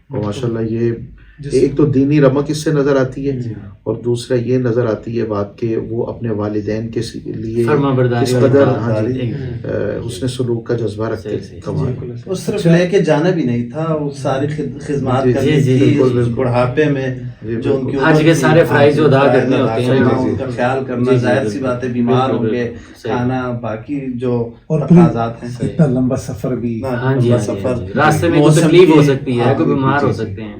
Speaker 2: اور ماشاء اللہ یہ ایک تو دینی رمق اس سے نظر آتی ہے، اور دوسرا یہ نظر آتی ہے بات کہ وہ اپنے والدین کے لیے
Speaker 4: فرما برداری
Speaker 2: اس
Speaker 4: اور
Speaker 2: قدر
Speaker 4: اطاعت۔
Speaker 2: حسن سلوک کا جذبہ رکھتے
Speaker 4: صحیح،
Speaker 2: تھے
Speaker 4: صحیح۔
Speaker 2: کمال۔
Speaker 5: وہ صرف لے کے جانا بھی نہیں تھا، وہ ساری خدمات
Speaker 2: جی،
Speaker 5: کرنی
Speaker 4: جی،
Speaker 5: تھی،
Speaker 2: بالکل، بالکل۔
Speaker 5: بڑھاپے میں
Speaker 2: جی،
Speaker 5: جو ان کی
Speaker 4: حج کے سارے فرائض جو ادا کرنے ہوتے ہیں،
Speaker 5: ان کا خیال کرنا،
Speaker 4: جی، جی،
Speaker 5: ظاہر سی
Speaker 4: بالکل،
Speaker 5: بات ہے بیمار
Speaker 4: بالکل،
Speaker 5: ہوں گے،
Speaker 4: بالکل، صحیح۔
Speaker 5: کھانا، باقی جو
Speaker 3: اور
Speaker 5: تقاضات ہیں۔
Speaker 3: پھر اتنا لمبا سفر بھی،
Speaker 4: ہاں جی،
Speaker 5: لمبا
Speaker 4: ہاں جی،
Speaker 5: سفر،
Speaker 4: ہاں جی۔ راستے میں کوئی
Speaker 5: موسم
Speaker 4: تکلیف ہو
Speaker 5: کی-
Speaker 4: سکتی ہے،
Speaker 5: ہاں،
Speaker 4: کوئی بیمار
Speaker 3: جی،
Speaker 4: ہو
Speaker 3: جی۔
Speaker 4: سکتے ہیں۔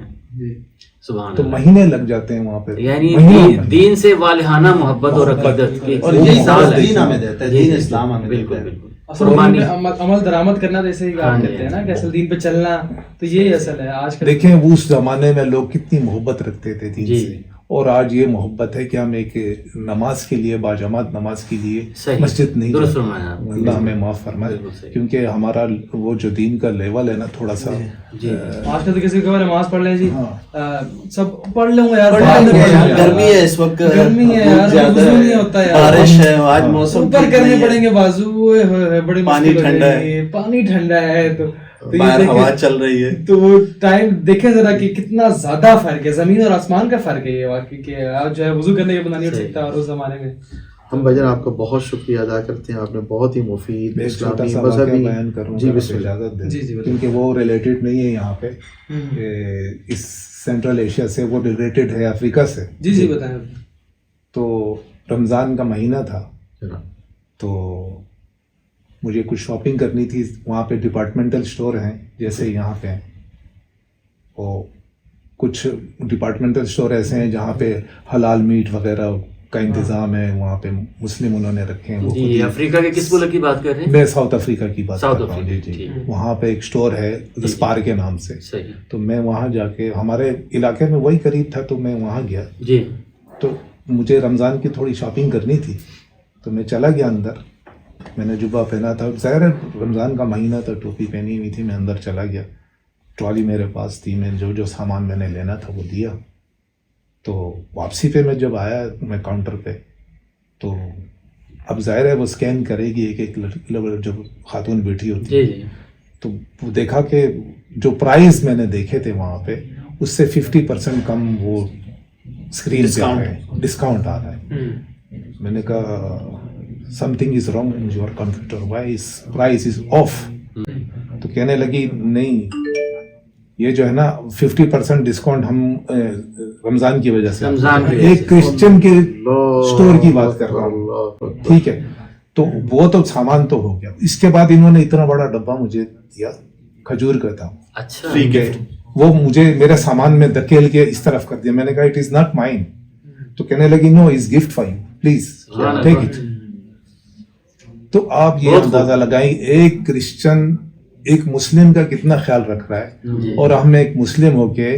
Speaker 4: سبحان
Speaker 3: تو
Speaker 4: اللہ۔
Speaker 3: مہینے لگ جاتے ہیں وہاں پہ،
Speaker 4: یعنی
Speaker 3: مہینوں۔
Speaker 4: دین سے والہانہ محبت اور عقیدت کی
Speaker 5: اور یہی
Speaker 4: مثال ہے۔
Speaker 5: دین ہمیں دیتا ہے،
Speaker 4: جی،
Speaker 5: دین
Speaker 4: جی،
Speaker 5: اسلام ہمیں دیتا
Speaker 4: بالکل
Speaker 5: ہے۔
Speaker 4: بالکل۔
Speaker 1: اصل دین پہ عمل درآمد کرنا، جیسے ہی
Speaker 4: ہاں
Speaker 1: آپ
Speaker 4: جی،
Speaker 1: کہتے ہیں نا کہ اصل دین پہ چلنا، تو یہی اصل ہے آج کل۔
Speaker 3: دیکھیں وہ اس زمانے میں لوگ کتنی محبت رکھتے تھے دین
Speaker 4: جی۔
Speaker 3: سے، اور آج یہ محبت ہے کہ ہم ایک نماز کے لیے، باجماعت نماز کے لیے
Speaker 4: صحیح،
Speaker 3: مسجد نہیں
Speaker 4: درست
Speaker 3: جاتے۔
Speaker 4: فرمایا آپ نے۔
Speaker 3: اللہ ہمیں معاف فرمائے،
Speaker 4: بالکل صحیح۔
Speaker 3: کیونکہ ہمارا وہ جو دین کا لیول ہے نا تھوڑا سا
Speaker 4: جی
Speaker 1: آج کل تو کسی کو نماز پڑھ لیں جی،
Speaker 3: ہاں۔
Speaker 1: سب پڑھ لوں گا یار،
Speaker 5: پڑھ
Speaker 1: بعد میں
Speaker 5: لیں گے،
Speaker 1: پڑھ لوں گا۔
Speaker 5: گرمی ہے اس وقت،
Speaker 1: گرمی ہے یار،
Speaker 5: زیادہ
Speaker 1: وضو نہیں ہوتا
Speaker 5: ہے،
Speaker 1: یار،
Speaker 5: بارش ہے، آج موسم
Speaker 1: اوپر
Speaker 5: ٹھیک
Speaker 1: کرنے
Speaker 5: نہیں ہے،
Speaker 1: پڑیں گے بازو، اوئے ہوئے ہوئے، بڑی
Speaker 5: پانی
Speaker 1: مشکل ہو
Speaker 5: ٹھنڈا
Speaker 1: جائے گی، پانی ٹھنڈا ہے، تو یہ
Speaker 5: باہر
Speaker 1: دیکھیں-
Speaker 5: ہوا چل رہی ہے۔
Speaker 1: تو وہ ٹائم دیکھیں ذرا کہ کتنا زیادہ فرق ہے، زمین اور آسمان کا فرق ہے یہ واقعی، کہ آج جو ہے وضو کرنے کے بنا نہیں اٹھ سکتا، اور اس زمانے میں
Speaker 2: ہم بھجن آپ کا بہت شکریہ ادا کرتے ہیں، آپ نے بہت ہی مفید
Speaker 3: ایک چھوٹا
Speaker 2: اسلامی
Speaker 3: سا واقعہ
Speaker 2: مذہبی
Speaker 3: بیان کروں
Speaker 2: جی
Speaker 3: گا،
Speaker 2: بسم
Speaker 3: آپ
Speaker 2: اللہ۔
Speaker 3: اجازت دیں،
Speaker 1: جی، جی، بتائیں۔
Speaker 3: کیونکہ وہ ریلیٹڈ نہیں ہے یہاں پہ، اس سینٹرل ایشیا سے، وہ ریلیٹڈ ہے افریقہ سے۔
Speaker 1: جی جی بتائیں۔
Speaker 3: تو رمضان کا مہینہ تھا،
Speaker 2: جناب۔
Speaker 3: تو مجھے کچھ شاپنگ کرنی تھی، وہاں پہ ڈپارٹمنٹل اسٹور ہیں جیسے یہاں پہ ہیں، اور کچھ ڈپارٹمنٹل اسٹور ایسے ہیں جہاں پہ حلال میٹ وغیرہ کا انتظام ہے، وہاں پہ مسلم انہوں نے رکھے ہیں۔ وہ خود
Speaker 4: جی،
Speaker 3: ہی-
Speaker 4: افریقہ کے کس ملک کی بات کر رہے ہیں؟
Speaker 3: میں ساؤتھ افریقہ کی بات
Speaker 4: ساؤتھ
Speaker 3: کر رہا ہوں،
Speaker 4: افریقہ،
Speaker 3: جی جی۔
Speaker 4: ٹھیک۔
Speaker 3: وہاں پہ ایک اسٹور ہے اسپار کے نام سے،
Speaker 4: صحیح۔
Speaker 3: تو میں وہاں جا کے، ہمارے علاقے میں وہی قریب تھا، تو میں وہاں گیا،
Speaker 4: جی
Speaker 3: تو مجھے رمضان کی تھوڑی شاپنگ کرنی تھی، تو میں چلا گیا اندر، میں نے جبہ پہنا تھا، ظاہر ہے رمضان کا مہینہ تھا، ٹوپی پہنی ہوئی تھی، میں اندر چلا گیا، ٹرالی میرے پاس تھی، میں جو سامان میں نے لینا تھا وہ دیا، تو واپسی پہ میں جب آیا میں کاؤنٹر پہ، تو اب ظاہر ہے وہ اسکین کرے گی ایک ایک جو خاتون بیٹھی ہوتی
Speaker 4: جی جی
Speaker 3: تو وہ دیکھا کہ جو پرائز میں نے دیکھے تھے وہاں پہ اس سے 50% کم وہ اسکرین پہ آ رہے ہیں، ڈسکاؤنٹ آ رہا ہے۔ میں نے کہا something is wrong in your computer, why prize is off? تو کہنے لگی نہیں، یہ جو ہے نا 50% ڈسکاؤنٹ ہم رمضان کی وجہ سے،
Speaker 4: رمضان کی وجہ
Speaker 3: ایک
Speaker 4: سے۔
Speaker 3: کرسچن کے اسٹور کی بات کر رہا ہوں، ٹھیک ہے؟ تو وہ تو سامان تو ہو گیا، اس کے بعد انہوں نے اتنا بڑا ڈبہ مجھے دیا، کھجور کا تھا،
Speaker 4: اچھا
Speaker 5: فری گفٹ۔
Speaker 3: وہ مجھے میرے سامان میں دھکیل کے اس طرف کر دیا، میں نے کہا اٹ از ناٹ مائن، تو کہنے لگی no is gift for you, please take it. تو آپ یہ اندازہ لگائیں ایک کرسچن ایک مسلم کا کتنا خیال رکھ رہا ہے،
Speaker 4: جی۔
Speaker 3: اور ہم ایک مسلم ہو کے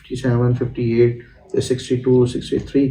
Speaker 2: 57, 58, 62, 63,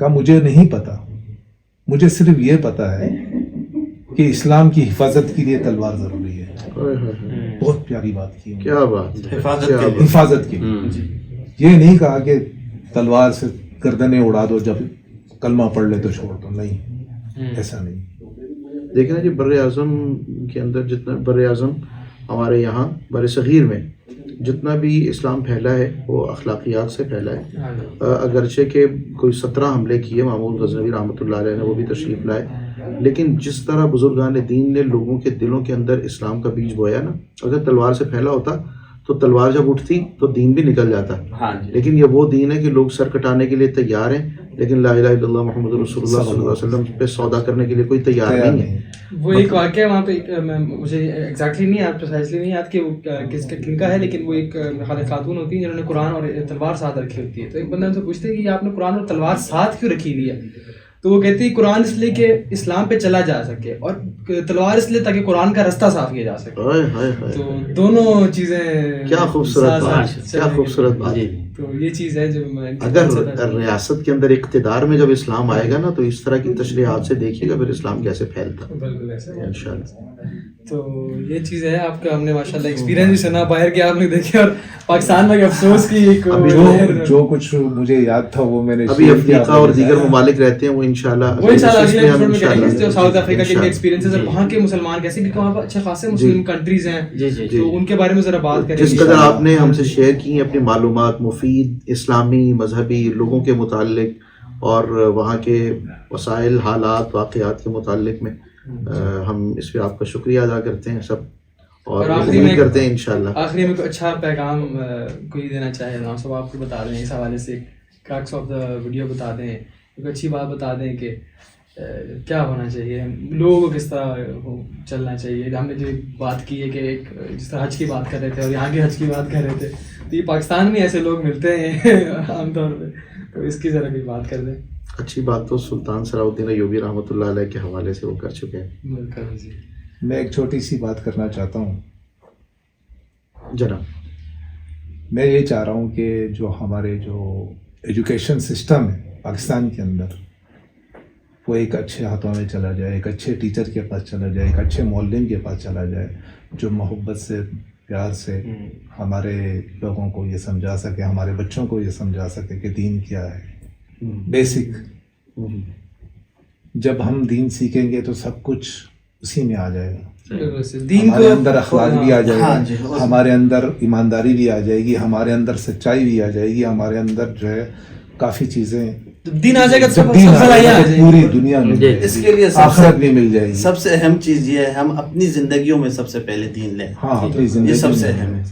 Speaker 3: کا مجھے نہیں پتا, مجھے صرف یہ پتا ہے کہ اسلام کی حفاظت کے لیے تلوار ضروری ہے. بہت پیاری بات کی,
Speaker 2: کیا بات,
Speaker 3: حفاظت کے لیے. یہ نہیں کہا کہ تلوار سے گردنیں اڑا دو, جب کلمہ پڑھ لے تو چھوڑ دو, نہیں, ایسا نہیں.
Speaker 2: دیکھیں نا جی, بر اعظم کے اندر جتنا, بر اعظم ہمارے یہاں بر صغیر میں جتنا بھی اسلام پھیلا ہے وہ اخلاقیات سے پھیلا ہے. اگرچہ کہ کوئی 17 حملے کیے محمود غزنوی رحمۃ اللہ علیہ نے, وہ بھی تشریف لائے, لیکن جس طرح بزرگان دین نے لوگوں کے دلوں کے اندر اسلام کا بیج بویا نا, اگر تلوار سے پھیلا ہوتا تو تلوار جب اٹھتی تو دین بھی نکل جاتا. لیکن یہ وہ دین ہے کہ لوگ سر کٹانے کے لیے تیار ہیں, لیکن لا الہ الا اللہ محمد رسول اللہ صلی اللہ علیہ وسلم پہ سودا کرنے کے لیے کوئی تیار نہیں ہے.
Speaker 1: وہ ایک واقعہ وہاں پہ, مجھے ایگزیکٹلی نہیں یاد, پریسائزلی نہیں یاد کہ وہ کس کن کا ہے, لیکن وہ ایک خاتون ہوتی ہیں جنہوں نے قرآن اور تلوار ساتھ رکھی ہوتی ہے. تو ایک بندہ ان سے پوچھتے ہیں کہ آپ نے قرآن اور تلوار ساتھ کیوں رکھی ہوئی ہے؟ تو وہ کہتی ہے قرآن اس لیے کہ اسلام پہ چلا جا سکے, اور تلوار اس لیے تاکہ قرآن کا رستہ صاف کیا جا سکے. تو دونوں چیزیں
Speaker 2: کیا خوبصورت بات, کیا خوبصورت بات.
Speaker 1: تو یہ چیز ہے جو
Speaker 2: اگر ریاست کے اندر اقتدار میں جب اسلام آئے گا نا, تو اس طرح کی تشریحات سے دیکھیے گا پھر اسلام کیسے پھیلتا.
Speaker 1: بالکل ایسا
Speaker 2: انشاءاللہ.
Speaker 1: تو یہ چیز ہے آپ کا, ہم نے ماشاء اللہ ایکسپیرینس بھی سنا باہر کے, آپ نے دیکھے, اور پاکستان میں افسوس کی
Speaker 3: جو کچھ مجھے یاد تھا وہ میں نے
Speaker 2: ابھی افریقہ اور دیگر ممالک رہتے ہیں, وہ انشاءاللہ
Speaker 1: اگلے ایپیسوڈ میں کریں گے جو ساؤتھ افریقہ کے ایکسپیرینسز ہیں, وہاں کے مسلمان کیسے, بھی وہاں پر اچھے خاصے مسلم کنٹریز ہیں, تو ان کے بارے میں ذرا بات کریں.
Speaker 2: جس قدر آپ نے ہم سے شیئر کی اپنی معلومات, مفید اسلامی مذہبی لوگوں کے متعلق اور وہاں کے وسائل, حالات, واقعات کے متعلق میں, ہم اس پہ آپ کا شکریہ ادا کرتے ہیں سب, اور امید کرتے ہیں انشاءاللہ.
Speaker 1: آخری میں کوئی اچھا پیغام کوئی دینا چاہے نام صاحب, آپ کو بتا دیں اس حوالے سے, کریکس آف دا ویڈیو بتا دیں, ایک اچھی بات بتا دیں کہ کیا ہونا چاہیے, لوگوں کو کس طرح چلنا چاہیے. ہم نے جو بات کی ہے کہ ایک جس طرح حج کی بات کر رہے تھے اور یہاں کے حج کی بات کر رہے تھے, تو یہ پاکستان میں ایسے لوگ ملتے ہیں عام طور پہ, تو اس کی ذرا بھی بات کر دیں.
Speaker 2: اچھی بات تو سلطان صلاح الدین ایوبی رحمۃ اللہ علیہ کے حوالے سے وہ کر چکے ہیں.
Speaker 3: میں ایک چھوٹی سی بات کرنا چاہتا ہوں
Speaker 2: جناب.
Speaker 3: میں یہ چاہ رہا ہوں کہ جو ہمارے جو ایجوکیشن سسٹم ہے پاکستان کے اندر, وہ ایک اچھے ہاتھوں میں چلا جائے, ایک اچھے ٹیچر کے پاس چلا جائے, ایک اچھے معلم کے پاس چلا جائے, جو محبت سے, پیار سے ہمارے لوگوں کو یہ سمجھا سکے, ہمارے بچوں کو یہ سمجھا سکے کہ دین کیا ہے. بیسک, جب ہم دین سیکھیں گے تو سب کچھ اسی میں آ جائے گا. ہمارے اندر اخلاق بھی آ جائے گا, ہمارے اندر ایمانداری بھی آ جائے گی, ہمارے اندر سچائی بھی آ جائے گی, ہمارے اندر جو ہے کافی چیزیں
Speaker 1: دین آ جائے گا,
Speaker 3: پوری دنیا میں
Speaker 5: اس کے لیے
Speaker 3: آخرت بھی مل جائے گی.
Speaker 5: سب سے اہم چیز یہ ہے ہم اپنی زندگیوں میں سب سے پہلے دین لیں.
Speaker 3: ہاں, اپنی زندگی
Speaker 5: یہ سب سے اہم ہے.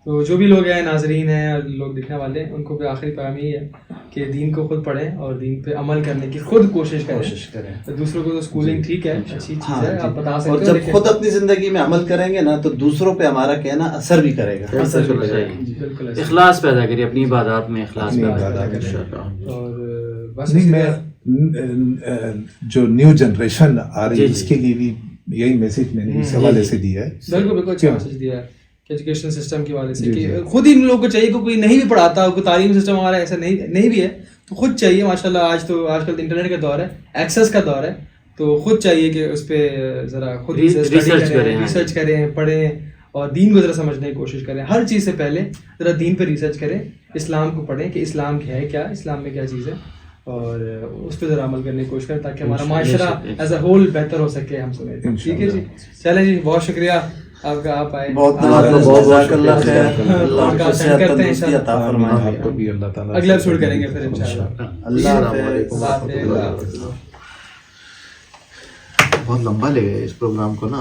Speaker 1: تو جو بھی لوگ ہیں, ناظرین ہیں اور لوگ دیکھنے والے ہیں, ان کو بھی آخری پیغام یہی ہے کہ دین کو خود پڑھیں اور دین پہ عمل کرنے کی خود کوشش کریں. دوسروں کو تو اسکولنگ ٹھیک ہے, اچھی چیز ہے, آپ بتا سکتے
Speaker 5: اور جب خود اپنی زندگی میں عمل کریں گے نا, تو دوسروں پہ ہمارا کہنا اثر بھی کرے گا.
Speaker 4: اخلاص پیدا کریے اپنی عبادات میں, اخلاص پیدا
Speaker 1: کریں. اور بس
Speaker 3: میں جو نیو جنریشن آ رہی ہے اس کے لیے بھی یہی میسج میں نے اس حوالے سے دیا ہے.
Speaker 1: بالکل اچھا میسج دیا ہے ایجوکیشن سسٹم کے حوالے سے, کہ خود ہی لوگوں کو چاہیے کہ کوئی نہیں بھی پڑھاتا, کوئی تعلیم سسٹم ہمارا ایسا نہیں بھی ہے, تو خود چاہیے. ماشاءاللہ آج کل انٹرنیٹ کا دور ہے, ایکسیس کا دور ہے, تو خود چاہیے کہ اس پہ ذرا خود ریسرچ کریں, پڑھیں, اور دین کو ذرا سمجھنے کی کوشش کریں. ہر چیز سے پہلے ذرا دین پہ ریسرچ کریں, اسلام کو پڑھیں کہ اسلام کیا ہے, کیا اسلام میں کیا چیز ہے, اور اس پہ ذرا عمل کرنے کی کوشش کریں تاکہ ہمارا معاشرہ ایز اے ہول بہتر ہو سکے. ہم سمجھتے ہیں. ٹھیک ہے جی, چلیں جی, بہت شکریہ آپ کا, آپ آئے. اگلا ایپیسوڈ کریں گے پھر انشاءاللہ.
Speaker 2: بہت لمبا لے گئے اس پروگرام کو نا.